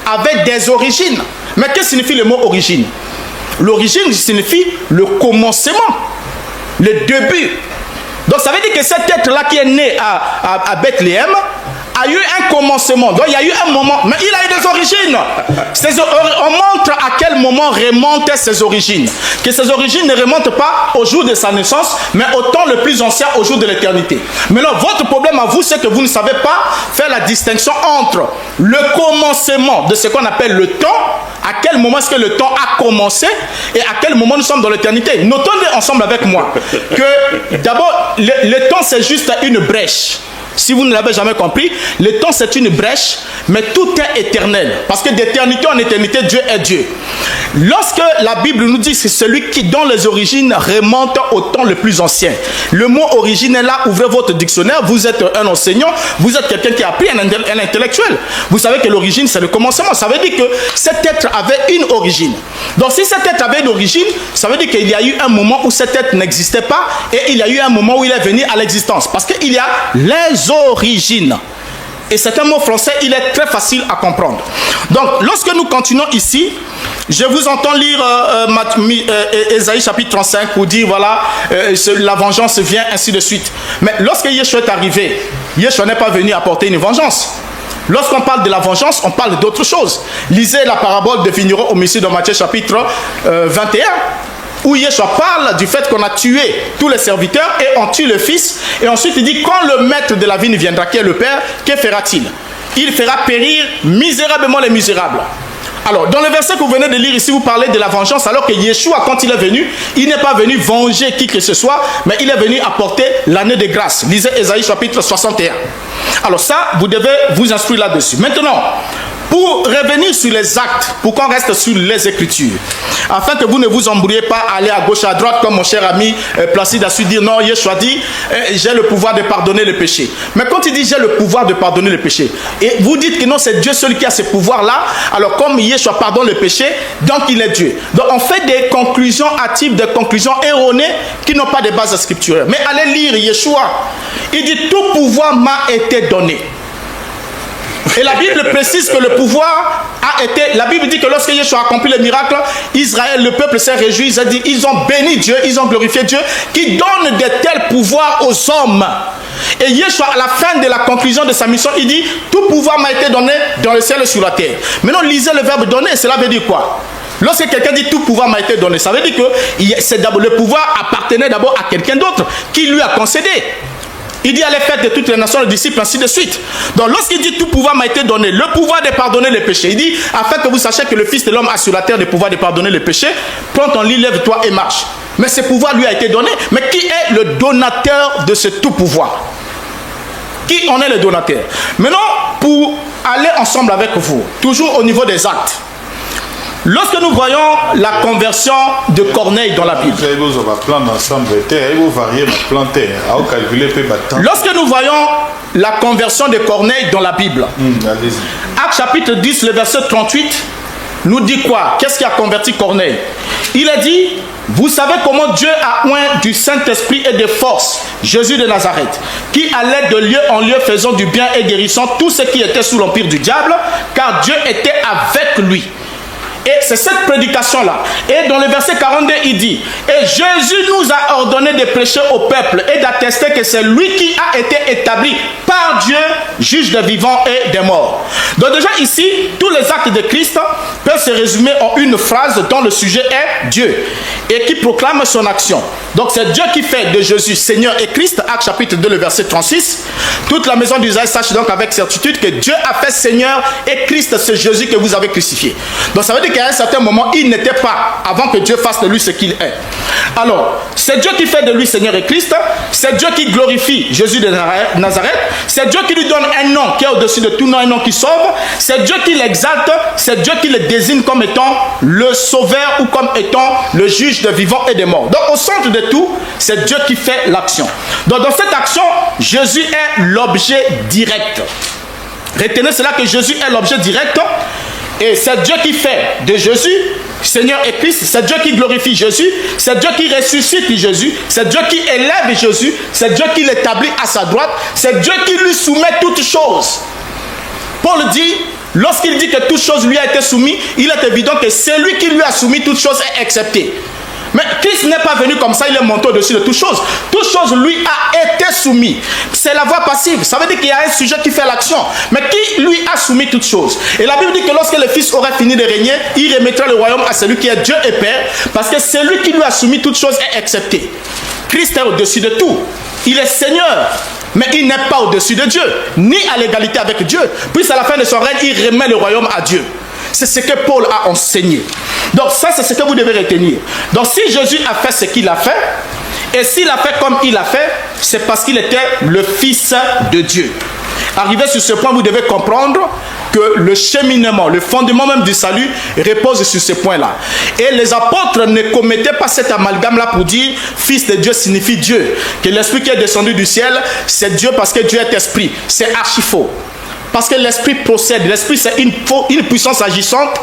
avait des origines. Mais qu'est-ce que signifie le mot origine? L'origine signifie le commencement, le début. Donc ça veut dire que cet être-là qui est né à Bethléem a eu un commencement. Donc il y a eu un moment, mais il a eu des origines. On montre à quel moment remontent ses origines. Que ses origines ne remontent pas au jour de sa naissance, mais au temps le plus ancien, au jour de l'éternité. Maintenant, votre problème à vous, c'est que vous ne savez pas faire la distinction entre le commencement de ce qu'on appelle le temps, à quel moment est-ce que le temps a commencé et à quel moment nous sommes dans l'éternité. Notons ensemble avec moi que d'abord, le temps c'est juste une brèche. Si vous ne l'avez jamais compris, le temps c'est une brèche, mais tout est éternel. Parce que d'éternité en éternité, Dieu est Dieu. Lorsque la Bible nous dit que c'est celui qui, dont les origines remontent au temps le plus ancien. Le mot origine est là, ouvrez votre dictionnaire, vous êtes un enseignant, vous êtes quelqu'un qui a appris, un intellectuel. Vous savez que l'origine c'est le commencement. Ça veut dire que cet être avait une origine. Donc si cet être avait une origine, ça veut dire qu'il y a eu un moment où cet être n'existait pas et il y a eu un moment où il est venu à l'existence. Parce qu'il y a les origines. Et c'est un mot français, il est très facile à comprendre. Donc, lorsque nous continuons ici, je vous entends lire Ésaïe chapitre 35 pour dire, voilà, la vengeance vient, ainsi de suite. Mais lorsque Yeshua est arrivé, Yeshua n'est pas venu apporter une vengeance. Lorsqu'on parle de la vengeance, on parle d'autre chose. Lisez la parabole de vigneron homicide dans Matthieu chapitre 21. Où Yeshua parle du fait qu'on a tué tous les serviteurs et on tue le fils. Et ensuite il dit, quand le maître de la vigne viendra, qui est le père, que fera-t-il? Il fera périr misérablement les misérables. Alors, dans le verset que vous venez de lire ici, vous parlez de la vengeance, alors que Yeshua, quand il est venu, il n'est pas venu venger qui que ce soit, mais il est venu apporter l'année de grâce. Lisez Ésaïe chapitre 61. Alors ça, vous devez vous instruire là-dessus. Maintenant, pour revenir sur les actes, pour qu'on reste sur les Écritures, afin que vous ne vous embrouillez pas à aller à gauche, à droite, comme mon cher ami Placide a su dire, non, Yeshua dit, j'ai le pouvoir de pardonner le péché. Mais quand il dit, j'ai le pouvoir de pardonner le péché, et vous dites que non, c'est Dieu celui qui a ce pouvoir-là, alors comme Yeshua pardonne le péché, donc il est Dieu. Donc on fait des conclusions hâtives, des conclusions erronées qui n'ont pas de base scripturelle. Mais allez lire Yeshua, il dit, tout pouvoir m'a été donné. Et la Bible précise que le pouvoir a été... La Bible dit que lorsque Yeshua a accompli le miracle, Israël, le peuple s'est réjoui. Ils ont dit, ils ont béni Dieu, ils ont glorifié Dieu, qui donne de tels pouvoirs aux hommes. Et Yeshua, à la fin de la conclusion de sa mission, il dit, tout pouvoir m'a été donné dans le ciel et sur la terre. Maintenant, lisez le verbe donner, cela veut dire quoi? Lorsque quelqu'un dit tout pouvoir m'a été donné, ça veut dire que le pouvoir appartenait d'abord à quelqu'un d'autre qui lui a concédé. Il dit, allez faire de toutes les nations les disciples, ainsi de suite. Donc lorsqu'il dit tout pouvoir m'a été donné, le pouvoir de pardonner les péchés, il dit, afin que vous sachiez que le Fils de l'homme a sur la terre le pouvoir de pardonner les péchés, prends ton lit, lève-toi et marche. Mais ce pouvoir lui a été donné. Mais qui est le donateur de ce tout pouvoir? Qui en est le donateur? Maintenant, pour aller ensemble avec vous, toujours au niveau des actes, lorsque nous voyons la conversion de Corneille dans la Bible, lorsque nous voyons la conversion de Corneille dans la Bible, Actes chapitre 10, le verset 38, nous dit quoi? Qu'est-ce qui a converti Corneille? Il a dit, vous savez comment Dieu a oint du Saint-Esprit et de force Jésus de Nazareth, qui allait de lieu en lieu faisant du bien et guérissant tous ceux qui étaient sous l'empire du diable, car Dieu était avec lui. Et c'est cette prédication-là. Et dans le verset 42, il dit, et Jésus nous a ordonné de prêcher au peuple et d'attester que c'est lui qui a été établi par Dieu, juge des vivants et des morts. Donc déjà ici, tous les actes de Christ peuvent se résumer en une phrase dont le sujet est Dieu et qui proclame son action. Donc c'est Dieu qui fait de Jésus Seigneur et Christ, Actes chapitre 2, le verset 36. Toute la maison d'Israël sache donc avec certitude que Dieu a fait Seigneur et Christ, c'est Jésus que vous avez crucifié. Donc ça veut dire qu'à un certain moment, il n'était pas, avant que Dieu fasse de lui ce qu'il est. Alors, c'est Dieu qui fait de lui Seigneur et Christ, c'est Dieu qui glorifie Jésus de Nazareth, c'est Dieu qui lui donne un nom qui est au-dessus de tout nom, un nom qui sauve, c'est Dieu qui l'exalte, c'est Dieu qui le désigne comme étant le sauveur ou comme étant le juge des vivants et des morts. Donc, au centre de tout, c'est Dieu qui fait l'action. Donc, dans cette action, Jésus est l'objet direct. Retenez cela que Jésus est l'objet direct. Et c'est Dieu qui fait de Jésus Seigneur et Christ, c'est Dieu qui glorifie Jésus, c'est Dieu qui ressuscite Jésus, c'est Dieu qui élève Jésus, c'est Dieu qui l'établit à sa droite, c'est Dieu qui lui soumet toutes choses. Paul dit, lorsqu'il dit que toute chose lui a été soumise, il est évident que celui qui lui a soumis toutes choses est accepté. Mais Christ n'est pas venu comme ça, il est monté au-dessus de toutes choses. Toute chose lui a été soumise. C'est la voie passive. Ça veut dire qu'il y a un sujet qui fait l'action. Mais qui lui a soumis toutes choses? Et la Bible dit que lorsque le Fils aurait fini de régner, il remettra le royaume à celui qui est Dieu et Père, parce que celui qui lui a soumis toutes choses est accepté. Christ est au-dessus de tout. Il est Seigneur, mais il n'est pas au-dessus de Dieu, ni à l'égalité avec Dieu. Puis à la fin de son règne, il remet le royaume à Dieu. C'est ce que Paul a enseigné. Donc ça, c'est ce que vous devez retenir. Donc si Jésus a fait ce qu'il a fait, et s'il a fait comme il a fait, c'est parce qu'il était le Fils de Dieu. Arrivé sur ce point, vous devez comprendre que le cheminement, le fondement même du salut repose sur ce point-là. Et les apôtres ne commettaient pas cet amalgame-là pour dire Fils de Dieu signifie Dieu. Que l'Esprit qui est descendu du ciel, c'est Dieu parce que Dieu est Esprit. C'est archi faux. Parce que l'Esprit procède. L'Esprit, c'est une puissance agissante.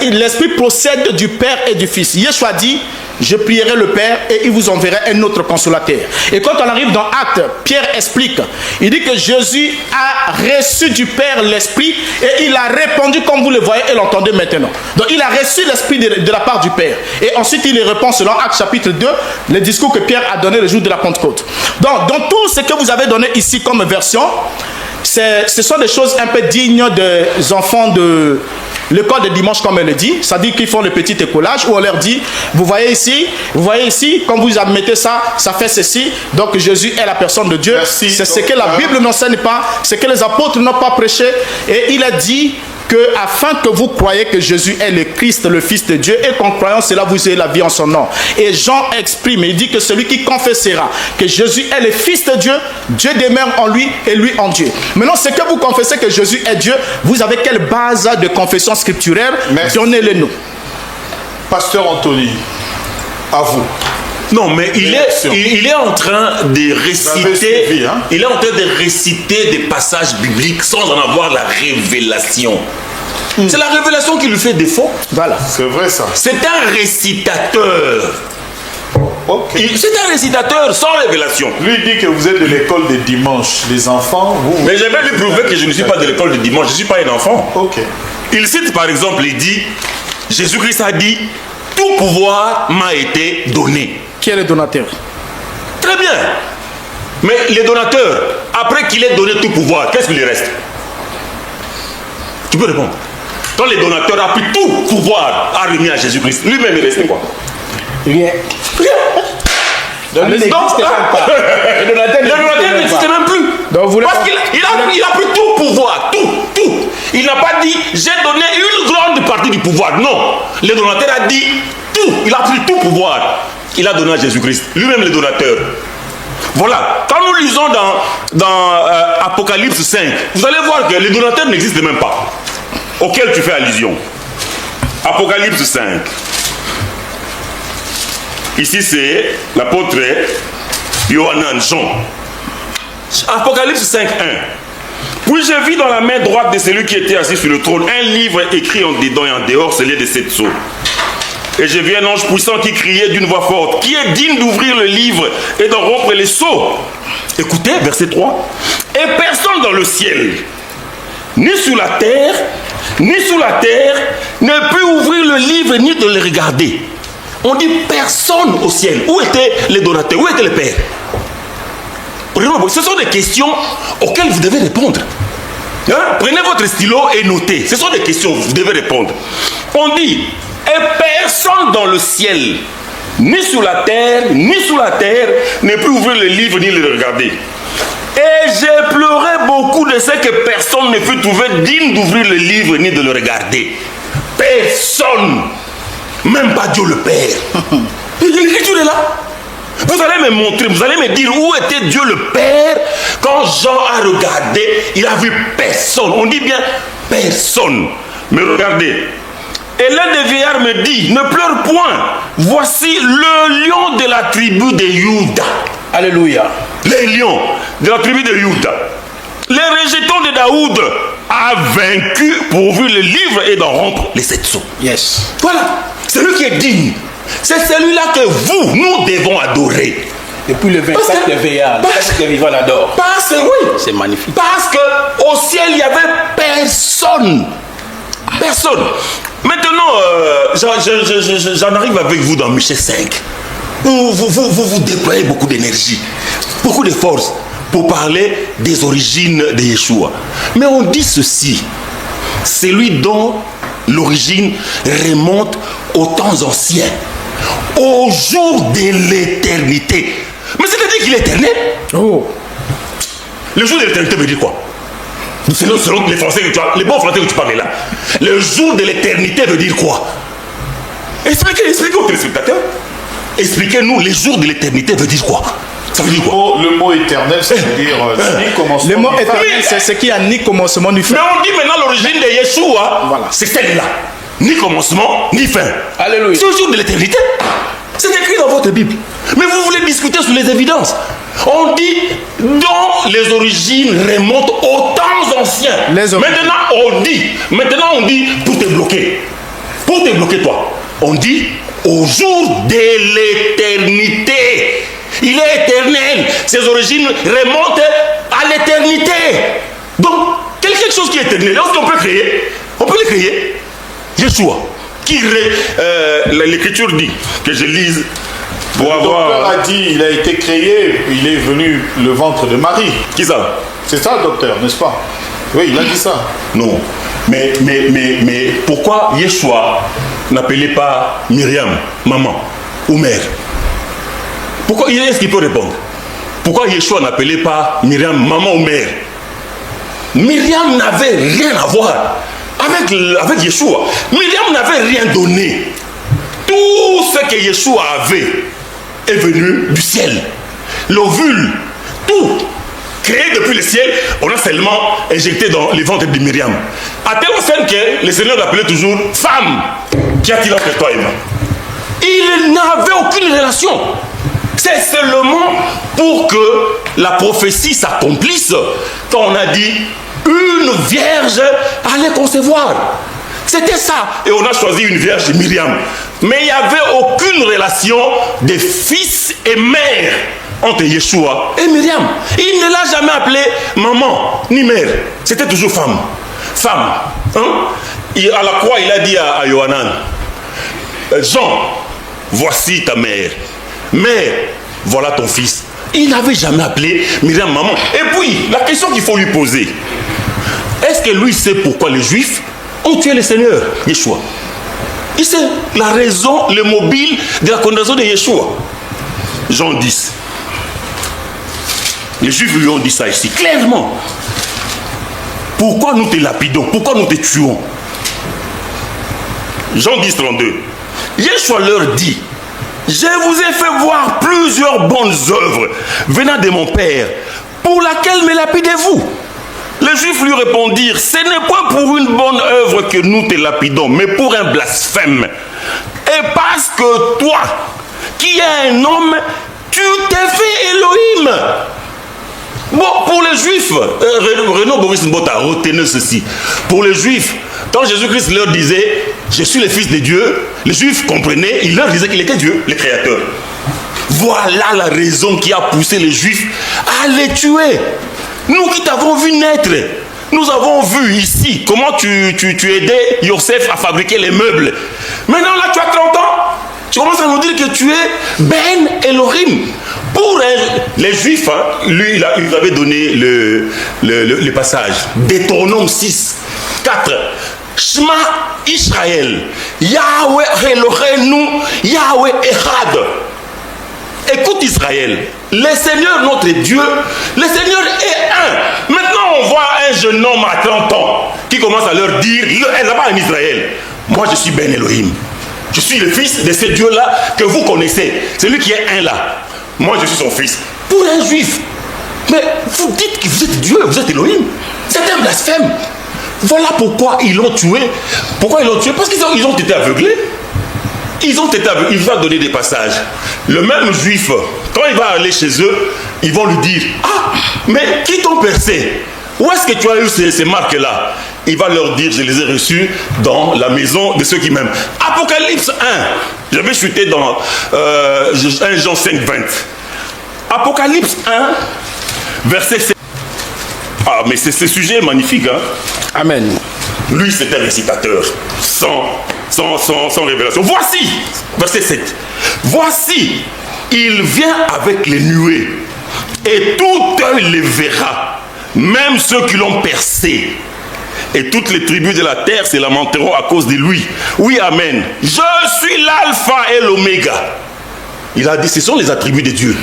L'Esprit procède du Père et du Fils. Yeshua dit, je prierai le Père et il vous enverra un autre consolateur. Et quand on arrive dans Actes, Pierre explique. Il dit que Jésus a reçu du Père l'Esprit et il a répondu comme vous le voyez et l'entendez maintenant. Donc il a reçu l'Esprit de la part du Père. Et ensuite il répond selon Actes chapitre 2, le discours que Pierre a donné le jour de la Pentecôte. Donc dans tout ce que vous avez donné ici comme version, ce sont des choses un peu dignes des enfants de l'école de dimanche, comme elle le dit. Ça dit qu'ils font le petit écolage où on leur dit, vous voyez ici, quand vous admettez ça, ça fait ceci. Donc Jésus est la personne de Dieu. C'est ce que la Bible n'enseigne pas, ce que les apôtres n'ont pas prêché. Et il a dit que afin que vous croyez que Jésus est le Christ, le Fils de Dieu, et qu'en croyant cela, vous ayez la vie en son nom. Et Jean exprime, il dit que celui qui confessera que Jésus est le Fils de Dieu, Dieu demeure en lui et lui en Dieu. Maintenant, c'est que vous confessez que Jésus est Dieu, vous avez quelle base de confession scripturaire? Donnez-le nous. Pasteur Anthony, à vous. Non, mais il est en train de réciter, suivi, hein? Il est en train de réciter des passages bibliques sans en avoir la révélation. C'est la révélation qui lui fait défaut. Voilà. C'est vrai ça. C'est un récitateur. Okay. C'est un récitateur sans révélation. Lui dit que vous êtes de l'école des dimanches. Les enfants, vous... Mais je vais lui prouver que je ne suis pas de l'école de dimanche. Je ne suis pas un enfant. Ok. Il cite par exemple, il dit, Jésus-Christ a dit, tout pouvoir m'a été donné. Qui est le donateur? Très bien. Mais les donateurs, après qu'il ait donné tout pouvoir, qu'est-ce qu'il lui reste? Tu peux répondre. Quand les donateurs ont pris tout pouvoir à remis à Jésus-Christ, lui-même il restait quoi? Rien. Donc, il n'existe même pas. Le donateur n'existe même plus. Donc, parce qu'il a pris tout pouvoir, tout. Il n'a pas dit, j'ai donné une grande partie du pouvoir. Non. Le donateur a dit tout. Il a pris tout pouvoir. Il a donné à Jésus-Christ. Lui-même le donateur. Voilà. Quand nous lisons dans Apocalypse 5, vous allez voir que les donateurs n'existent même pas. Auquel tu fais allusion. Apocalypse 5. Ici, c'est l'apôtre Yohanan, Jean. Apocalypse 5, 1. Puis je vis dans la main droite de celui qui était assis sur le trône un livre écrit en dedans et en dehors, scellé de 7 sceaux. Et j'ai vu un ange puissant qui criait d'une voix forte, qui est digne d'ouvrir le livre et d'en rompre les sceaux. Écoutez, verset 3. Et personne dans le ciel, ni sur la terre, ne peut ouvrir le livre ni de le regarder. On dit personne au ciel. Où étaient les donateurs? Où étaient les pères? Ce sont des questions auxquelles vous devez répondre. Hein? Prenez votre stylo et notez. Ce sont des questions, vous devez répondre. On dit, et personne dans le ciel, ni sur la terre, ne peut ouvrir le livre ni le regarder. Et j'ai pleuré beaucoup de ce que personne ne peut trouver digne d'ouvrir le livre ni de le regarder. Personne. Même pas Dieu le Père. L'écriture est là. Vous allez me montrer, vous allez me dire où était Dieu le Père quand Jean a regardé, il a vu personne. On dit bien personne. Mais regardez. Et l'un des vieillards me dit, ne pleure point. Voici le lion de la tribu de Juda. Alléluia. Les lions de la tribu de Juda. Les rejetons de Daoud a vaincu pour ouvrir le livre et d'en rompre les 7 sceaux. Yes. Voilà. C'est lui qui est digne. C'est celui-là que nous devons adorer. Depuis le 24 de Veillard, que les vivants l'adorent. Parce que oui. C'est magnifique. Parce qu'au ciel, il n'y avait personne. Personne. Maintenant, j'en arrive avec vous dans Michée 5. Où vous déployez beaucoup d'énergie, beaucoup de force pour parler des origines de Yeshua. Mais on dit ceci. Celui dont l'origine remonte aux temps anciens, au jour de l'éternité. Mais c'est-à-dire qu'il est éternel. Oh. Le jour de l'éternité veut dire quoi? Selon les Français que tu as, les bons Français que tu parles là. Le jour de l'éternité veut dire quoi? Expliquez aux téléspectateurs. Expliquez-nous, les jours de l'éternité veut dire quoi? Ça veut dire quoi? Le mot éternel, ça veut dire ni commencement. Le mot ni fin. éternel, c'est ce qui a ni commencement ni fin. Mais on dit maintenant l'origine de Yeshua, Voilà. c'est celle-là. Ni commencement, ni fin. Alléluia. C'est le jour de l'éternité. C'est écrit dans votre Bible. Mais vous voulez discuter sur les évidences. On dit dont les origines remontent aux temps anciens. Maintenant on dit pour te bloquer. Pour te bloquer toi. On dit au jour de l'éternité. Il est éternel. Ses origines remontent à l'éternité. Donc, quelque chose qui est éternel, lorsqu'on peut créer, on peut le créer. Yeshua, l'écriture dit, que je lise pour Le avoir... docteur a dit, il a été créé, il est venu le ventre de Marie. Qui ça? C'est ça, docteur, n'est-ce pas? Oui, il a dit ça. Non. Mais pourquoi Yeshua n'appelait pas Myriam, maman ou mère? Pourquoi est-ce qu'il peut répondre? Pourquoi Yeshua n'appelait pas Myriam, maman ou mère? Myriam n'avait rien à voir avec Yeshua. Myriam n'avait rien donné. Tout ce que Yeshua avait est venu du ciel. L'ovule, tout, créé depuis le ciel, on a seulement injecté dans les ventres de Myriam. À telle enseigne que le Seigneur l'appelait toujours femme. Qu'y a-t-il entre toi et moi? Il n'avait aucune relation. C'est seulement pour que la prophétie s'accomplisse quand on a dit une vierge allait concevoir. C'était ça. Et on a choisi une vierge, Myriam. Mais il n'y avait aucune relation de fils et mère entre Yeshua et Myriam. Il ne l'a jamais appelée maman ni mère. C'était toujours femme. Femme. Hein? À la croix, il a dit à Yohanan, Jean, voici ta mère. Mère, voilà ton fils. Il n'avait jamais appelé Myriam maman. Et puis, la question qu'il faut lui poser, est-ce que lui sait pourquoi les Juifs ont tué le Seigneur, Yeshua? Il sait la raison, le mobile de la condamnation de Yeshua. Jean 10. Les Juifs lui ont dit ça ici, clairement. Pourquoi nous te lapidons? Pourquoi nous te tuons? Jean 10, 32. Yeshua leur dit, je vous ai fait voir plusieurs bonnes œuvres venant de mon Père, pour laquelle me lapidez-vous? Les Juifs lui répondirent, ce n'est pas pour une bonne œuvre que nous te lapidons, mais pour un blasphème. Et parce que toi, qui es un homme, tu t'es fait Elohim. Bon, pour les Juifs, Renaud Boris Mbota, retenez ceci. Pour les Juifs, quand Jésus-Christ leur disait, je suis le Fils de Dieu, les Juifs comprenaient, il leur disait qu'il était Dieu, le Créateur. Voilà la raison qui a poussé les Juifs à les tuer. Nous qui t'avons vu naître, nous avons vu ici comment tu aidais Yosef à fabriquer les meubles. Maintenant là tu as 30 ans, tu commences à nous dire que tu es Ben Elohim. Pour les Juifs, hein, lui il avait donné le passage. Deutéronome 6, 4. Shema Israël, Yahweh Eloheinu, Yahweh Echad. Écoute Israël, le Seigneur notre Dieu, le Seigneur est un. Maintenant on voit un jeune homme à 30 ans qui commence à leur dire, là-bas en Israël, moi je suis Ben Elohim. Je suis le fils de ce Dieu-là que vous connaissez. Celui qui est un là. Moi je suis son fils. Pour un juif. Mais vous dites que vous êtes Dieu, vous êtes Elohim. C'est un blasphème. Voilà pourquoi ils l'ont tué. Pourquoi ils l'ont tué? Parce qu'ils ont été aveuglés. Ils ont été aveuglés. Il va donner des passages. Le même juif, quand il va aller chez eux, ils vont lui dire, ah, mais qui t'ont percé? Où est-ce que tu as eu ces marques-là? Il va leur dire, je les ai reçues dans la maison de ceux qui m'aiment. Apocalypse 1. Je vais chuter dans 1 Jean 5, 20. Apocalypse 1, verset 7. Ah, mais ce sujet est magnifique, hein? Amen. Lui, c'est un récitateur, sans révélation. Voici, verset 7. Voici, il vient avec les nuées, et tout œil les verra, même ceux qui l'ont percé. Et toutes les tribus de la terre se lamenteront à cause de lui. Oui, amen. Je suis l'alpha et l'oméga. Il a dit, ce sont les attributs de Dieu.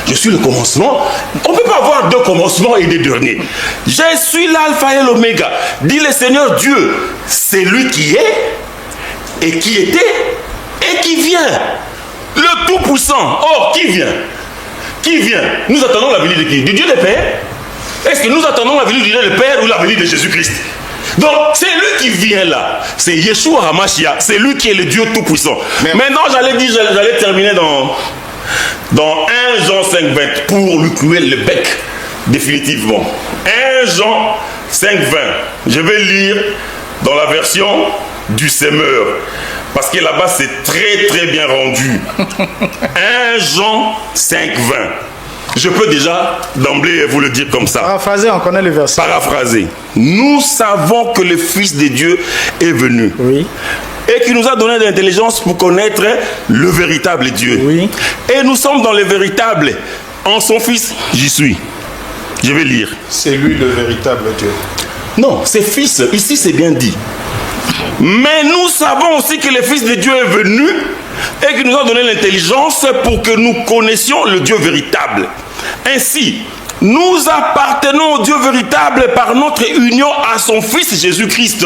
Je suis le commencement. On ne peut pas avoir deux commencements et des derniers. Je suis l'alpha et l'oméga. Dit le Seigneur Dieu, c'est lui qui est, et qui était, et qui vient. Le Tout-Puissant. Or, qui vient? Qui vient? Nous attendons la venue de qui? Du Dieu le Père? Est-ce que nous attendons la venue du Dieu le Père ou la venue de Jésus-Christ? Donc, c'est lui qui vient là. C'est Yeshua HaMashiach. C'est lui qui est le Dieu Tout-Puissant. Maintenant, j'allais terminer dans 1 Jean 5, 20 pour lui clouer le bec définitivement. 1 Jean 5, 20. Je vais lire dans la version du Semeur. Parce que là-bas, c'est très très bien rendu. 1 Jean 5, 20. Je peux déjà d'emblée vous le dire comme ça. Paraphraser, on connaît le verset. Paraphraser. Nous savons que le Fils de Dieu est venu. Oui. Et qui nous a donné de l'intelligence pour connaître le véritable Dieu. Oui. Et nous sommes dans le véritable. En son Fils, j'y suis. Je vais lire. C'est lui le véritable Dieu. Non, c'est Fils. Ici, c'est bien dit. Mais nous savons aussi que le Fils de Dieu est venu et qui nous a donné l'intelligence pour que nous connaissions le Dieu véritable. Ainsi, nous appartenons au Dieu véritable par notre union à son Fils Jésus-Christ.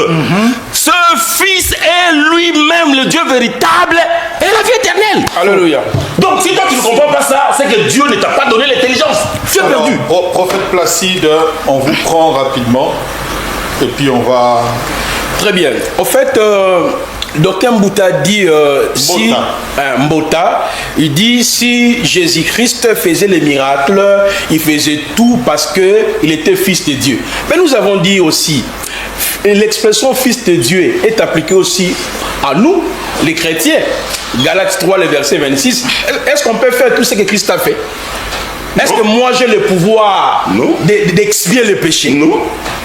Ce Fils est lui-même le Dieu véritable et la vie éternelle. Alléluia. Donc si toi tu ne comprends pas ça, c'est que Dieu ne t'a pas donné l'intelligence. Tu es perdu. Prophète Placide, on vous prend rapidement et puis on va... Très bien. En fait, Dr Mbouta dit Mbota, il dit si Jésus-Christ faisait les miracles, il faisait tout parce que il était fils de Dieu. Mais nous avons dit aussi, l'expression fils de Dieu est appliquée aussi à nous, les chrétiens. Galates 3, le verset 26. Est-ce qu'on peut faire tout ce que Christ a fait? Est-ce que moi j'ai le pouvoir d'expier le péché? Non.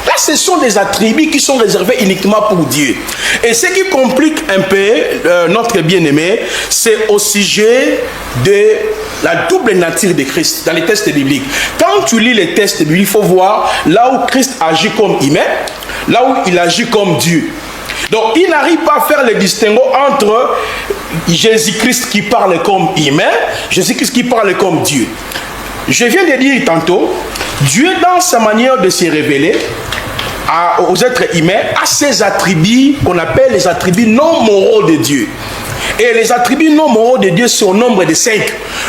Là, ce sont des attributs qui sont réservés uniquement pour Dieu. Et ce qui complique un peu notre bien-aimé, c'est au sujet de la double nature de Christ dans les textes bibliques. Quand tu lis les textes bibliques, il faut voir là où Christ agit comme humain, là où il agit comme Dieu. Donc, il n'arrive pas à faire le distinguo entre Jésus-Christ qui parle comme humain, Jésus-Christ qui parle comme Dieu. Je viens de dire tantôt, Dieu dans sa manière de se révéler aux êtres humains a ses attributs qu'on appelle les attributs non moraux de Dieu. Et les attributs non moraux de Dieu sont au nombre de 5.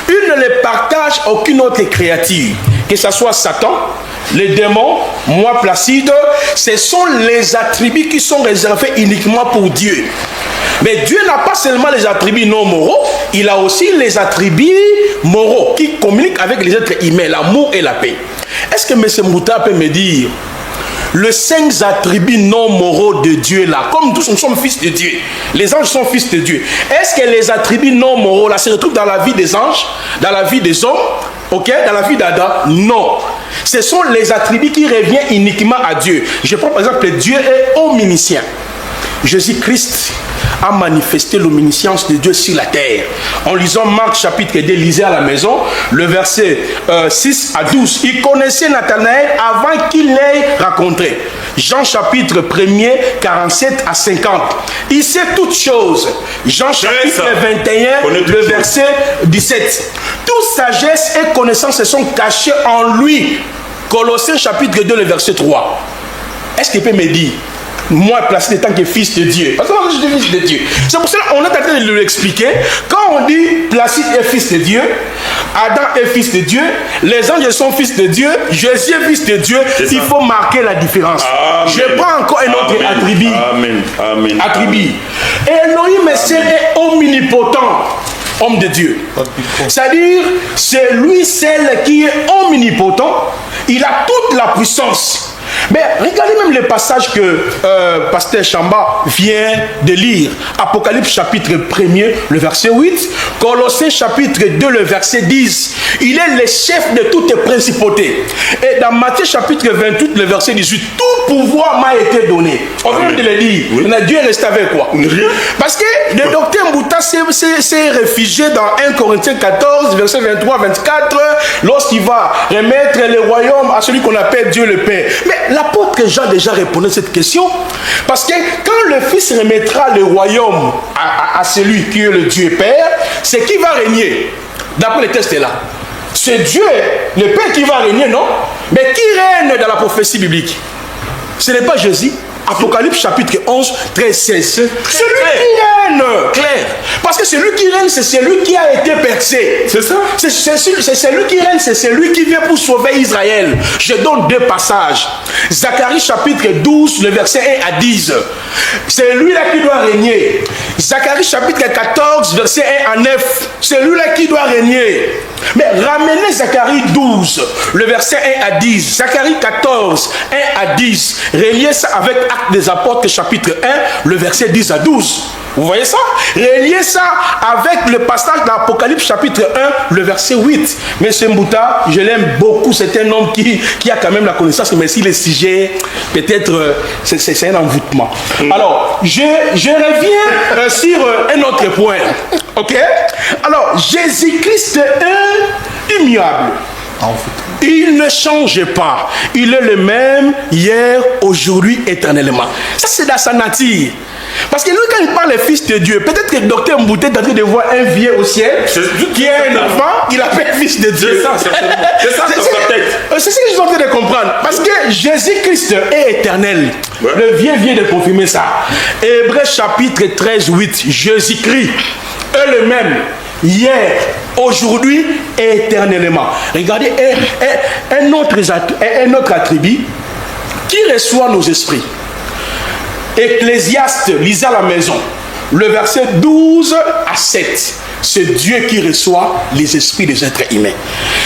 Il ne les partage aucune autre créature, que ce soit Satan, les démons, moi Placide, ce sont les attributs qui sont réservés uniquement pour Dieu. Mais Dieu n'a pas seulement les attributs non moraux, il a aussi les attributs moraux qui communiquent avec les êtres humains, l'amour et la paix. Est-ce que M. Mbouta peut me dire les 5 attributs non moraux de Dieu là, comme tous nous sommes fils de Dieu, les anges sont fils de Dieu, est-ce que les attributs non moraux là se retrouvent dans la vie des anges, dans la vie des hommes, dans la vie d'Adam? Non. Ce sont les attributs qui reviennent uniquement à Dieu. Je prends par exemple, Dieu est omniscient. Jésus-Christ a manifesté l'omniscience de Dieu sur la terre. En lisant Marc chapitre 2, lisez à la maison, le verset 6 à 12. Il connaissait Nathanaël avant qu'il l'ait rencontré. Jean chapitre 1er, 47 à 50. Il sait toutes choses. Jean chapitre 21, le verset 17. Toute sagesse et connaissance se sont cachées en lui. Colossiens chapitre 2, le verset 3. Est-ce qu'il peut me dire, moi placé en tant que fils de Dieu, parce que moi je suis fils de Dieu, c'est pour cela qu'on est en train de l'expliquer. Quand on dit Placide est fils de Dieu, Adam est fils de Dieu, les anges sont fils de Dieu, Jésus est fils de Dieu, il faut marquer la différence. Amen. Je prends encore un autre attribut. Amen. Amen. Attribut. Elohim est omnipotent, homme de Dieu. C'est-à-dire, c'est lui seul qui est omnipotent, il a toute la puissance. Mais regardez même le passage que Pasteur Chamba vient de lire. Apocalypse chapitre 1er, le verset 8. Colossiens chapitre 2, le verset 10. Il est le chef de toutes les principautés. Et dans Matthieu chapitre 28, le verset 18, tout pouvoir m'a été donné. On vient de le dire. Oui. Mais Dieu est resté avec quoi? Parce que le docteur Mbouta s'est réfugié dans 1 Corinthiens 14, verset 23-24, lorsqu'il va remettre le royaume à celui qu'on appelle Dieu le Père. Mais l'apôtre Jean déjà répondait à cette question. Parce que quand le Fils remettra le royaume à celui qui est le Dieu Père, c'est qui va régner. D'après les textes là. C'est Dieu, le Père qui va régner, non? Mais qui règne dans la prophétie biblique? Ce n'est pas Jésus. Apocalypse chapitre 11, 13, 16. Celui qui règne. Clair. Parce que celui qui règne, c'est celui qui a été percé. C'est ça? C'est celui qui règne, c'est celui qui vient pour sauver Israël. Je donne 2 passages. Zacharie chapitre 12, le verset 1 à 10. C'est lui-là qui doit régner. Zacharie chapitre 14, verset 1 à 9. C'est lui-là qui doit régner. Mais ramenez Zacharie 12, le verset 1 à 10. Zacharie 14, 1 à 10. Reliez ça avec Actes des Apôtres, chapitre 1, le verset 10 à 12. Vous voyez ça? Reliez ça avec le passage d'Apocalypse, chapitre 1, le verset 8. Monsieur Mbouta, je l'aime beaucoup. C'est un homme qui a quand même la connaissance, mais si le sujet, peut-être, c'est un envoûtement. Alors, je reviens sur un autre point. Ok? Alors, Jésus-Christ est immuable. Il ne change pas. Il est le même hier, aujourd'hui, éternellement. Ça, c'est dans sa nature. Parce que lui, quand il parle des fils de Dieu, peut-être que le docteur Mbouté est en train de voir un vieux au ciel qui est un enfant, il appelle fils de Dieu. C'est ça, certainement. C'est ça, c'est ce que je suis en train de comprendre. Parce que Jésus-Christ est éternel. Ouais. Le vieux vient de confirmer ça. Hébreux chapitre 13, 8. Jésus-Christ est le même hier, aujourd'hui et éternellement. Regardez un autre attribut qui reçoit nos esprits. Ecclésiaste, lisez à la maison, le verset 12 à 7. C'est Dieu qui reçoit les esprits des êtres humains.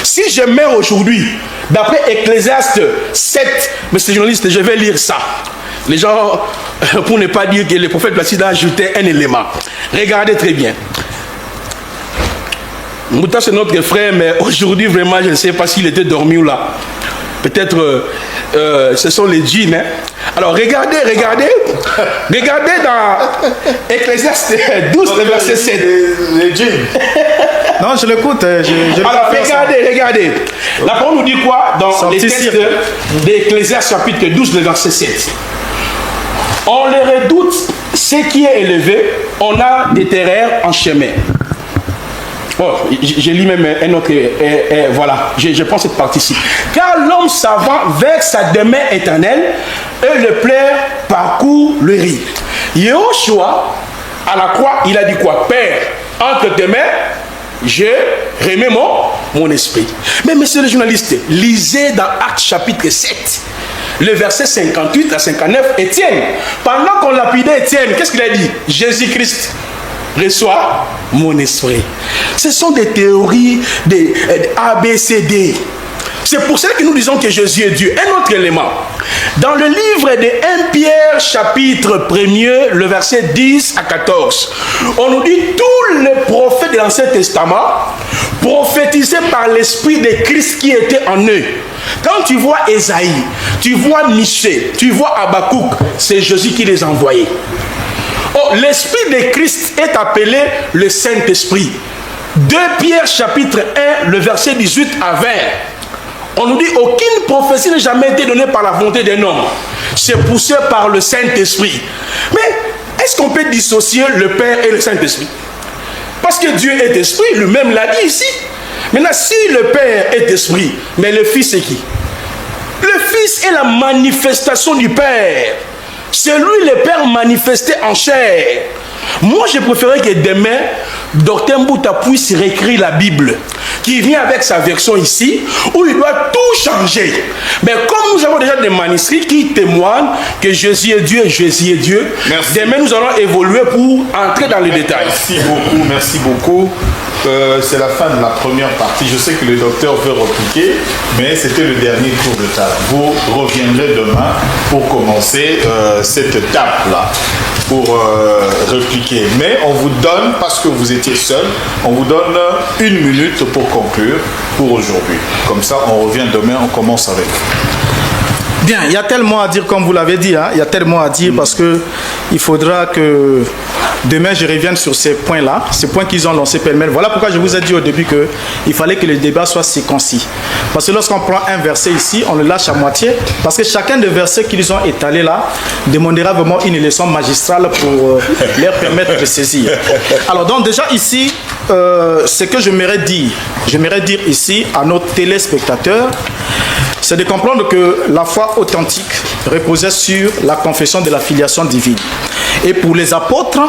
Si je meurs aujourd'hui, d'après Ecclésiaste 7, monsieur le journaliste, je vais lire ça. Les gens, pour ne pas dire que le prophète Placide a ajouté un élément. Regardez très bien. Mouta, c'est notre frère, mais aujourd'hui, vraiment, je ne sais pas s'il était dormi ou là. Peut-être, ce sont les djinns. Hein? Alors, regardez dans Ecclésiaste 12, le verset 7. Les djinns. Non, je l'écoute. Alors, regardez. La parole nous dit quoi dans les textes d'Ecclésiaste chapitre 12, le verset 7. On les redoute, ce qui est élevé, on a des terreurs en chemin. Oh, je lis même un autre, voilà, je prends cette partie-ci. Car l'homme savant vers sa demeure éternelle et le plaire parcourt le riz. Yehoshua, à la croix, il a dit quoi? Père, entre tes mains, je remets mon esprit. Mais monsieur le journaliste, lisez dans Actes chapitre 7, le verset 58 à 59, Étienne, pendant qu'on lapidait Étienne, qu'est-ce qu'il a dit? Jésus-Christ reçoit mon esprit. Ce sont des théories, des ABCD. C'est pour cela que nous disons que Jésus est Dieu. Un autre élément. Dans le livre de 1 Pierre, chapitre 1er, le verset 10 à 14, on nous dit tous les prophètes de l'Ancien Testament prophétisaient par l'Esprit de Christ qui était en eux. Quand tu vois Ésaïe, tu vois Michée, tu vois Habakkuk, c'est Jésus qui les a envoyés. Oh, l'Esprit de Christ est appelé le Saint-Esprit. 2 Pierre chapitre 1, le verset 18 à 20. On nous dit aucune prophétie n'a jamais été donnée par la volonté d'un homme. C'est poussé par le Saint-Esprit. Mais est-ce qu'on peut dissocier le Père et le Saint-Esprit? Parce que Dieu est esprit, lui-même l'a dit ici. Maintenant, si le Père est esprit, mais le Fils est qui? Le Fils est la manifestation du Père. C'est lui le Père manifesté en chair. Moi, je préférais que demain, Dr Mbouta puisse réécrire la Bible, qui vient avec sa version ici, où il doit tout changer. Mais comme nous avons déjà des manuscrits qui témoignent que Jésus est Dieu, Jésus est Dieu, demain nous allons évoluer pour entrer dans les détails. Merci beaucoup. C'est la fin de la première partie. Je sais que le docteur veut repliquer, mais c'était le dernier tour de table. Vous reviendrez demain pour commencer cette étape-là, pour répliquer. Mais on vous donne, parce que vous étiez seul, on vous donne 1 minute pour conclure pour aujourd'hui. Comme ça, on revient demain, on commence avec vous. Bien, il y a tellement à dire, comme vous l'avez dit, hein, il y a tellement à dire parce que il faudra que demain je revienne sur ces points-là, ces points qu'ils ont lancés pêle-mêle. Voilà pourquoi je vous ai dit au début qu'il fallait que le débat soit si concis. Parce que lorsqu'on prend un verset ici, on le lâche à moitié, parce que chacun des versets qu'ils ont étalés là demandera vraiment une leçon magistrale pour leur permettre de saisir. Alors donc déjà ici, ce que j'aimerais dire ici à nos téléspectateurs, c'est de comprendre que la foi authentique reposait sur la confession de la filiation divine. Et pour les apôtres,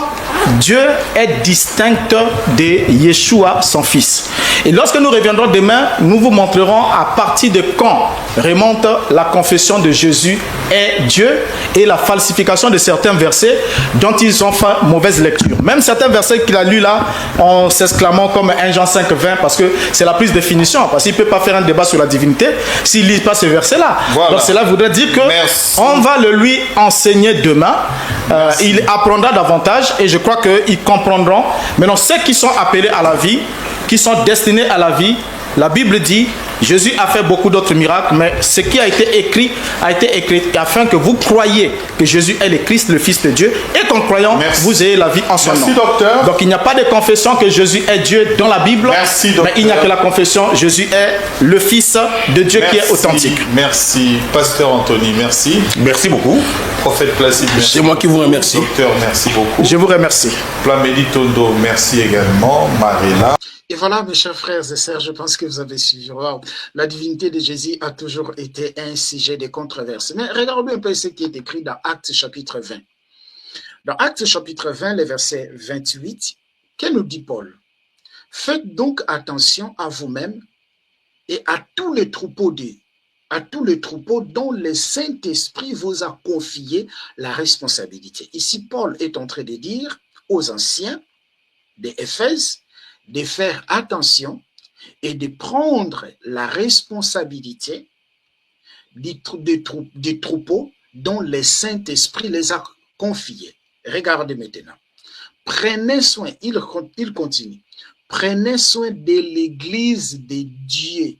Dieu est distinct de Yeshua, son fils. Et lorsque nous reviendrons demain, nous vous montrerons à partir de quand remonte la confession de Jésus est Dieu et la falsification de certains versets dont ils ont fait mauvaise lecture. Même certains versets qu'il a lus là, en s'exclamant comme 1 Jean 5, 20, parce que c'est la plus définition, parce qu'il ne peut pas faire un débat sur la divinité s'il ne lit pas ce verset-là. Voilà. Donc cela voudrait dire que on va le lui enseigner demain. Il apprendra davantage et je crois qu'ils comprendront. Maintenant, ceux qui sont appelés à la vie, qui sont destinés à la vie, La Bible dit, Jésus a fait beaucoup d'autres miracles, mais ce qui a été écrit afin que vous croyiez que Jésus est le Christ, le Fils de Dieu, et qu'en croyant, vous ayez la vie en son nom. Merci, docteur. Donc il n'y a pas de confession que Jésus est Dieu dans la Bible, Merci, docteur. mais il n'y a que la confession, Jésus est le Fils de Dieu qui est authentique. Merci, pasteur Anthony, merci. Merci beaucoup. Prophète Placide, merci. C'est moi qui vous remercie. Docteur, merci beaucoup. Je vous remercie. Plamélie Tondo, merci également. Marina. Et voilà, mes chers frères et sœurs, je pense que vous avez suivi. Wow. La divinité de Jésus a toujours été un sujet de controverse. Mais regardez un peu ce qui est écrit dans Actes chapitre 20. Dans Actes chapitre 20, le verset 28, que nous dit Paul? Faites donc attention à vous-même et à tous les troupeaux dont le Saint-Esprit vous a confié la responsabilité. Ici, Paul est en train de dire aux anciens d'Éphèse de faire attention et de prendre la responsabilité des troupeaux dont le Saint-Esprit les a confiés. Regardez maintenant. Prenez soin, il continue, prenez soin de l'Église de Dieu,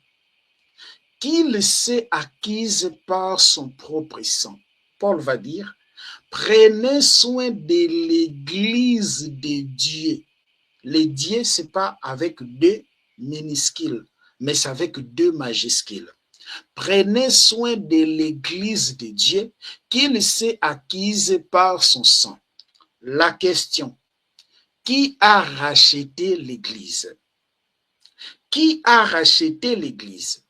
qu'il s'est acquise par son propre sang. Paul va dire, prenez soin de l'Église de Dieu. Les dieux, ce n'est pas avec deux minuscules, mais c'est avec deux majuscules. Prenez soin de l'Église de Dieu qu'il s'est acquise par son sang. La question, qui a racheté l'Église? Qui a racheté l'Église?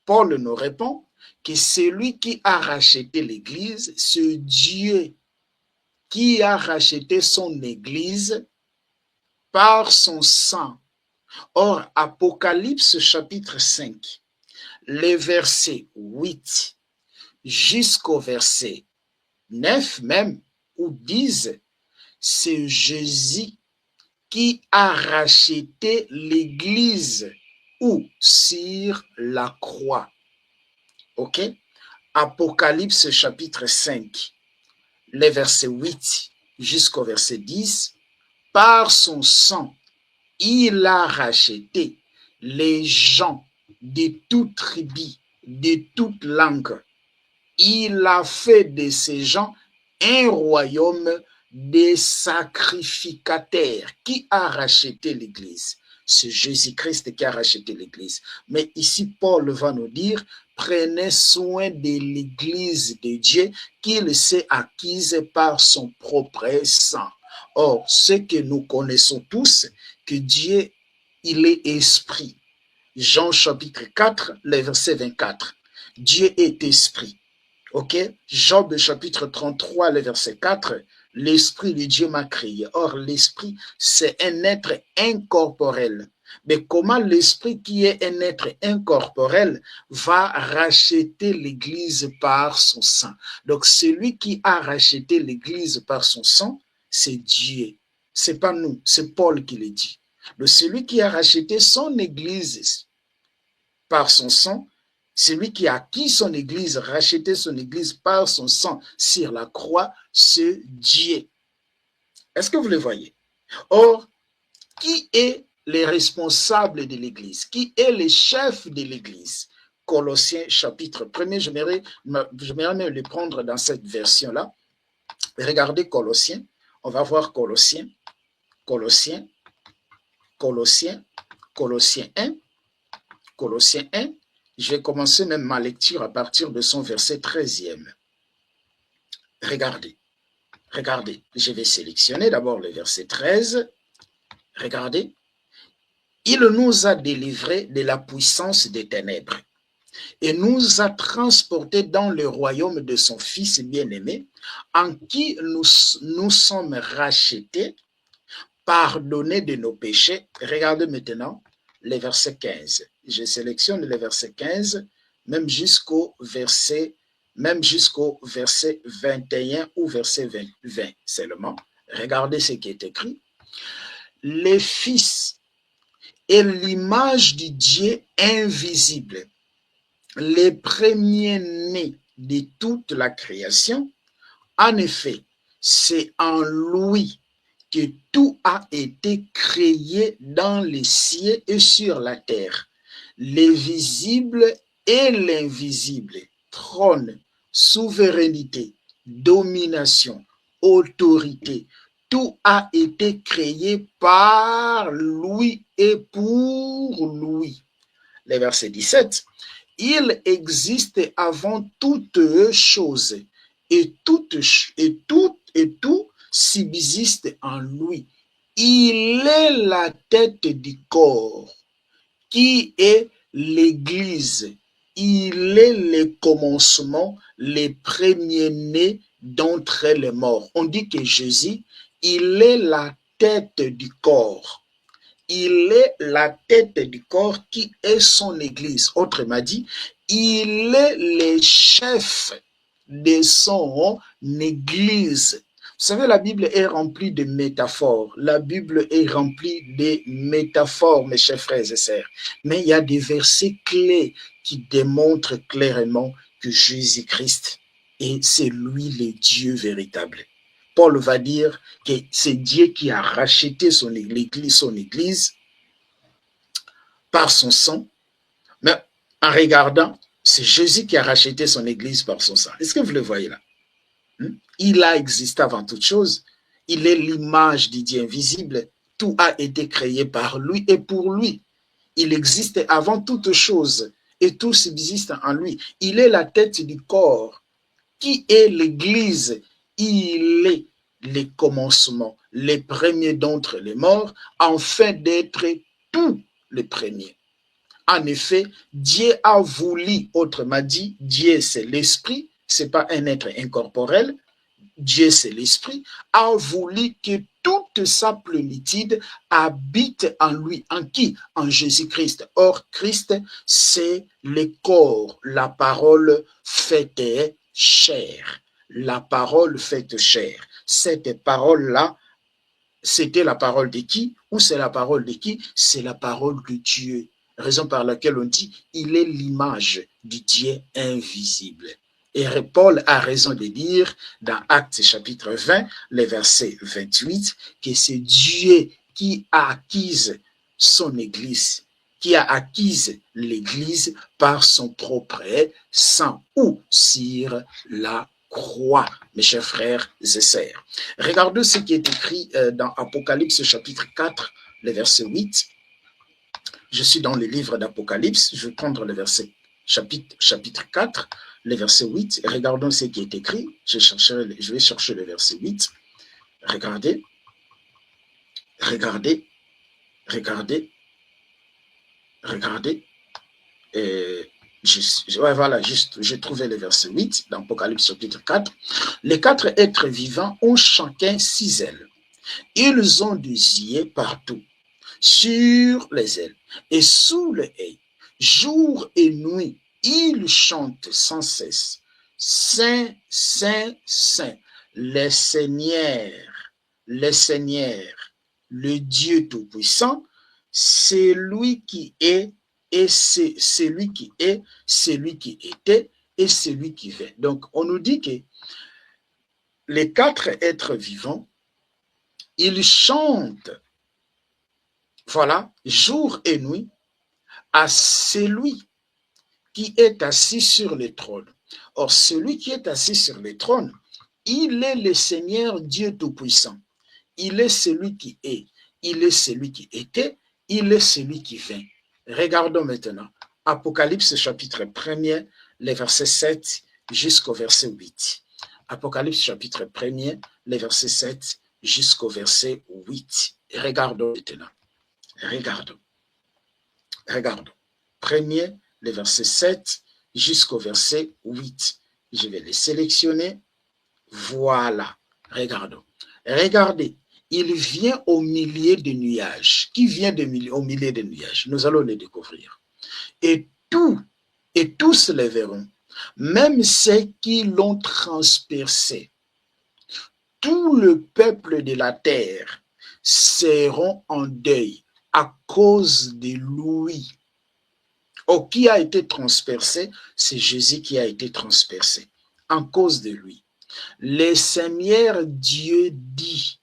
Paul nous répond que celui qui a racheté l'Église, c'est Dieu qui a racheté son Église par son sang. Or, Apocalypse chapitre 5, les versets 8 jusqu'au verset 9 même, où disent, c'est Jésus qui a racheté l'Église ou sur la croix. Ok? Apocalypse chapitre 5, les versets 8 jusqu'au verset 10, par son sang, il a racheté les gens de toute tribu, de toute langue. Il a fait de ces gens un royaume de sacrificateurs. Qui a racheté l'Église? C'est Jésus-Christ qui a racheté l'Église. Mais ici, Paul va nous dire, prenez soin de l'Église de Dieu qu'il s'est acquise par son propre sang. Or, ce que nous connaissons tous, que Dieu, il est esprit. Jean chapitre 4, le verset 24. Dieu est esprit. Ok? Job chapitre 33, le verset 4. L'esprit de Dieu m'a créé. Or, l'esprit, c'est un être incorporel. Mais comment l'esprit qui est un être incorporel va racheter l'Église par son sang? Donc, celui qui a racheté l'Église par son sang, c'est Dieu. C'est pas nous, c'est Paul qui le dit. Donc, celui qui a racheté son Église par son sang, celui qui a acquis son Église, racheté son Église par son sang sur la croix, c'est Dieu. Est-ce que vous le voyez? Or, qui est le responsable de l'Église? Qui est le chef de l'Église? Colossiens chapitre 1er, j'aimerais même le prendre dans cette version-là. Regardez Colossiens, on va voir Colossiens 1. Je vais commencer même ma lecture à partir de son verset 13e. Regardez, je vais sélectionner d'abord le verset 13. Regardez. Il nous a délivrés de la puissance des ténèbres et nous a transportés dans le royaume de son Fils bien-aimé, en qui nous sommes rachetés, pardonnés de nos péchés. Regardez maintenant le verset 15. Je sélectionne le verset 15, même jusqu'au verset 21 ou verset 20 seulement. Regardez ce qui est écrit. Les fils est l'image du Dieu invisible, les premiers-nés de toute la création. En effet, c'est en lui que tout a été créé dans les cieux et sur la terre, les visibles et l'invisible, trône, souveraineté, domination, autorité, tout a été créé par lui et pour lui. Le verset 17, il existe avant toutes choses et tout subsiste en lui. Il est la tête du corps qui est l'Église. Il est le commencement, les premiers-nés d'entre les morts. On dit que Jésus, il est la tête du corps. Il est la tête du corps qui est son Église. Autrement dit, il est le chef de son Église. Vous savez, la Bible est remplie de métaphores. La Bible est remplie de métaphores, mes chers frères et sœurs. Mais il y a des versets clés qui démontrent clairement que Jésus-Christ est, c'est lui le Dieu véritable. Paul va dire que c'est Dieu qui a racheté son église par son sang. Mais en regardant, c'est Jésus qui a racheté son église par son sang. Est-ce que vous le voyez là? Il a existé avant toute chose. Il est l'image du Dieu invisible. Tout a été créé par lui et pour lui. Il existe avant toute chose et tout subsiste en lui. Il est la tête du corps. Qui est l'Église? Il est le commencement, les premiers d'entre les morts, afin d'être tous les premiers. En effet, Dieu a voulu, autrement dit, Dieu c'est l'esprit, c'est pas un être incorporel, Dieu c'est l'esprit, a voulu que toute sa plénitude habite en lui. En qui? En Jésus-Christ. Or, Christ, c'est le corps, la parole faite chair. La parole faite chair. Cette parole-là, c'était la parole de qui? Ou c'est la parole de qui? C'est la parole de Dieu. Raison par laquelle on dit, il est l'image du Dieu invisible. Et Paul a raison de dire dans Actes chapitre 20, le verset 28, que c'est Dieu qui a acquis son Église, qui a acquis l'Église par son propre sang ou sur la croix, mes chers frères et sœurs. Regardez ce qui est écrit dans Apocalypse chapitre 4, le verset 8. Je suis dans le livre d'Apocalypse, je vais prendre le verset chapitre 4, le verset 8. Regardons ce qui est écrit. Je vais chercher le verset 8. Regardez. Voilà, j'ai trouvé le verset 8 dans Apocalypse chapitre 4. Les quatre êtres vivants ont chacun 6 ailes. Ils ont des yeux partout, sur les ailes et sous les ailes. Jour et nuit, ils chantent sans cesse. Saint, Saint, Saint, le Seigneur, le Dieu Tout-Puissant, c'est lui qui est, et c'est lui qui est, c'est lui qui était, et c'est lui qui vient. Donc, on nous dit que les quatre êtres vivants, ils chantent, voilà, jour et nuit, à celui qui est assis sur le trône. Or, celui qui est assis sur le trône, il est le Seigneur Dieu Tout-Puissant. Il est celui qui est, il est celui qui était, il est celui qui vient. Regardons maintenant Apocalypse chapitre 1er, les versets 7 jusqu'au verset 8. Apocalypse chapitre 1er, les versets 7 jusqu'au verset 8. Regardons maintenant. Regardons. Premier, le verset 7 jusqu'au verset 8. Je vais les sélectionner. Voilà. Regardons. Regardez. Il vient au milieu des nuages. Qui vient au milieu des nuages? Nous allons les découvrir. Et tous les verront, même ceux qui l'ont transpercé. Tout le peuple de la terre seront en deuil à cause de lui. Oh, qui a été transpercé? C'est Jésus qui a été transpercé en cause de lui. Le Seigneur Dieu dit,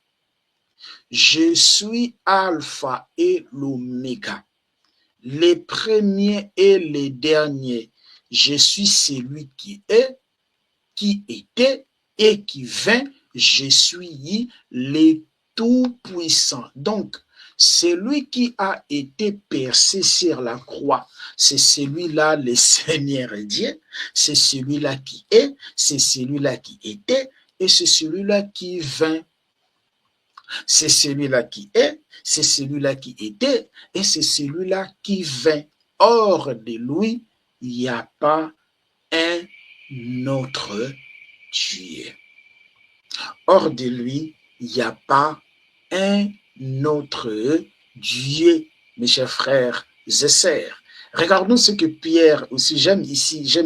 je suis Alpha et l'Oméga, les premiers et les derniers. Je suis celui qui est, qui était et qui vint. Je suis le Tout-Puissant. Donc, celui qui a été percé sur la croix, c'est celui-là, le Seigneur Dieu, c'est celui-là qui est, c'est celui-là qui était, et c'est celui-là qui vint. C'est celui-là qui est, c'est celui-là qui était, et c'est celui-là qui vint. Hors de lui, il n'y a pas un autre Dieu. Hors de lui, il n'y a pas un autre Dieu, mes chers frères et sœurs. Regardons ce que Pierre aussi, j'aime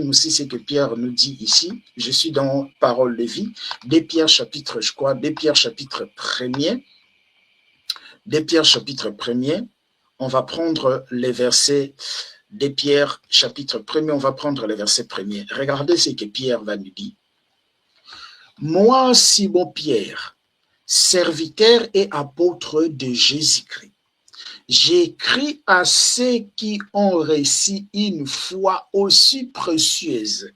aussi ce que Pierre nous dit ici. Je suis dans Parole de vie, 2 Pierre chapitre, 1er. 2 Pierre chapitre 1er, on va prendre les versets 2 Pierre chapitre 1er, on va prendre les versets 1er. Regardez ce que Pierre va nous dire. Moi, Simon Pierre, serviteur et apôtre de Jésus-Christ, j'écris à ceux qui ont reçu une foi aussi précieuse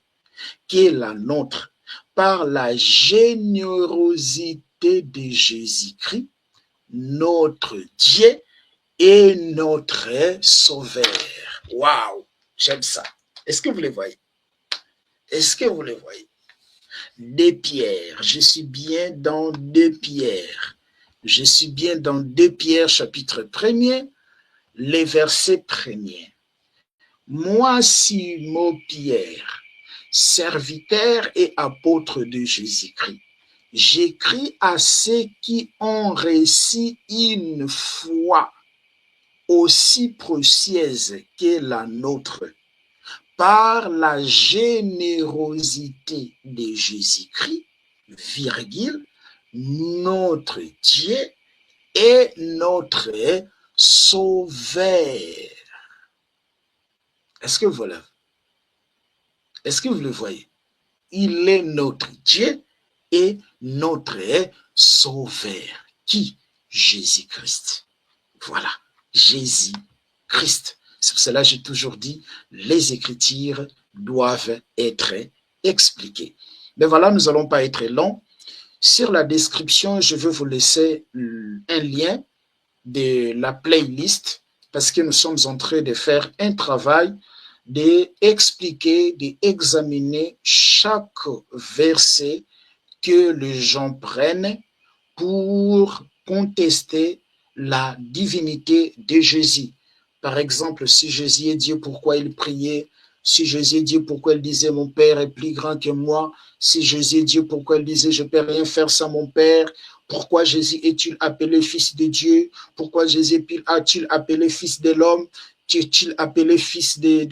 que la nôtre par la générosité de Jésus-Christ, notre Dieu et notre Sauveur. Waouh, j'aime ça. Est-ce que vous les voyez? Est-ce que vous les voyez? 2 Pierre, je suis bien dans 2 Pierre. Je suis bien dans 2 Pierre chapitre 1er, les versets 1er. Moi, Simon Pierre, serviteur et apôtre de Jésus-Christ, j'écris à ceux qui ont reçu une foi aussi précieuse que la nôtre, par la générosité de Jésus-Christ, virgule, notre Dieu et notre Sauveur. Est-ce que voilà? Est-ce que vous le voyez? Il est notre Dieu et notre Sauveur. Qui? Jésus-Christ. Voilà, Jésus-Christ. C'est pour cela que j'ai toujours dit, les Écritures doivent être expliquées. Mais voilà, nous n'allons pas être longs. Sur la description, je veux vous laisser un lien de la playlist parce que nous sommes en train de faire un travail d'expliquer, d'examiner chaque verset que les gens prennent pour contester la divinité de Jésus. Par exemple, si Jésus est Dieu, pourquoi il priait? Si Jésus est Dieu, pourquoi il disait « Mon Père est plus grand que moi ?» Si Jésus est Dieu, pourquoi il disait « Je ne peux rien faire sans mon Père ?» Pourquoi Jésus est-il appelé Fils de Dieu? Pourquoi Jésus a-t-il appelé Fils de l'homme? Est-il appelé Fils de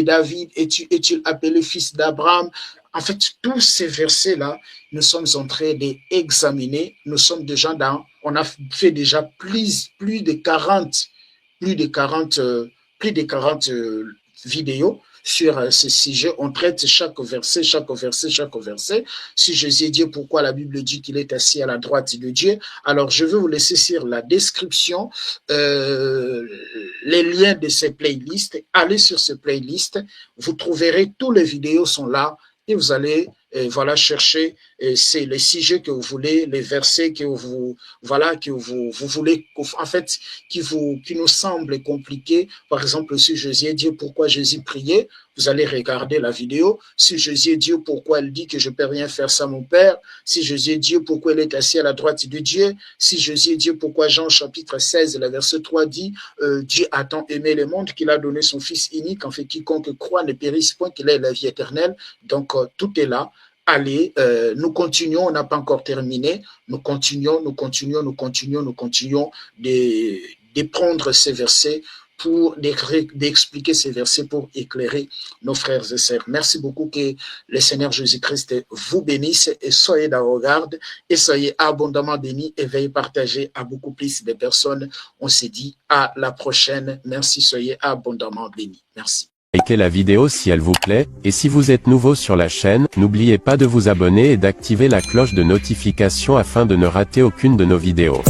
David? Est-il appelé Fils d'Abraham? En fait, tous ces versets-là, nous sommes en train d'examiner. Nous sommes déjà dans, on a fait déjà plus de 40 vidéos sur ce sujet. On traite chaque verset. Si Jésus est Dieu, pourquoi la Bible dit qu'il est assis à la droite de Dieu? Alors, je vais vous laisser sur la description les liens de ces playlists. Allez sur ces playlists. Vous trouverez, tous les vidéos sont là et vous allez voilà, chercher c'est les sujets que vous voulez, les versets que vous voulez, en fait, qui nous semblent compliqués. Par exemple, si Jésus est Dieu, pourquoi Jésus priait? Vous allez regarder la vidéo. Si Jésus est Dieu, pourquoi il dit que je ne peux rien faire sans mon Père? Si Jésus est Dieu, pourquoi il est assis à la droite de Dieu? Si Jésus est Dieu, pourquoi Jean chapitre 16, le verset 3 dit Dieu a tant aimé le monde qu'il a donné son Fils unique, en fait quiconque croit ne périsse point, qu'il ait la vie éternelle. Donc tout est là. Allez, nous continuons, on n'a pas encore terminé. Nous continuons de prendre ces versets pour d'expliquer ces versets pour éclairer nos frères et sœurs. Merci beaucoup, que le Seigneur Jésus-Christ vous bénisse et soyez dans vos gardes et soyez abondamment bénis et veuillez partager à beaucoup plus de personnes. On se dit à la prochaine. Merci, soyez abondamment bénis. Merci. Likez la vidéo si elle vous plaît, et si vous êtes nouveau sur la chaîne, n'oubliez pas de vous abonner et d'activer la cloche de notification afin de ne rater aucune de nos vidéos.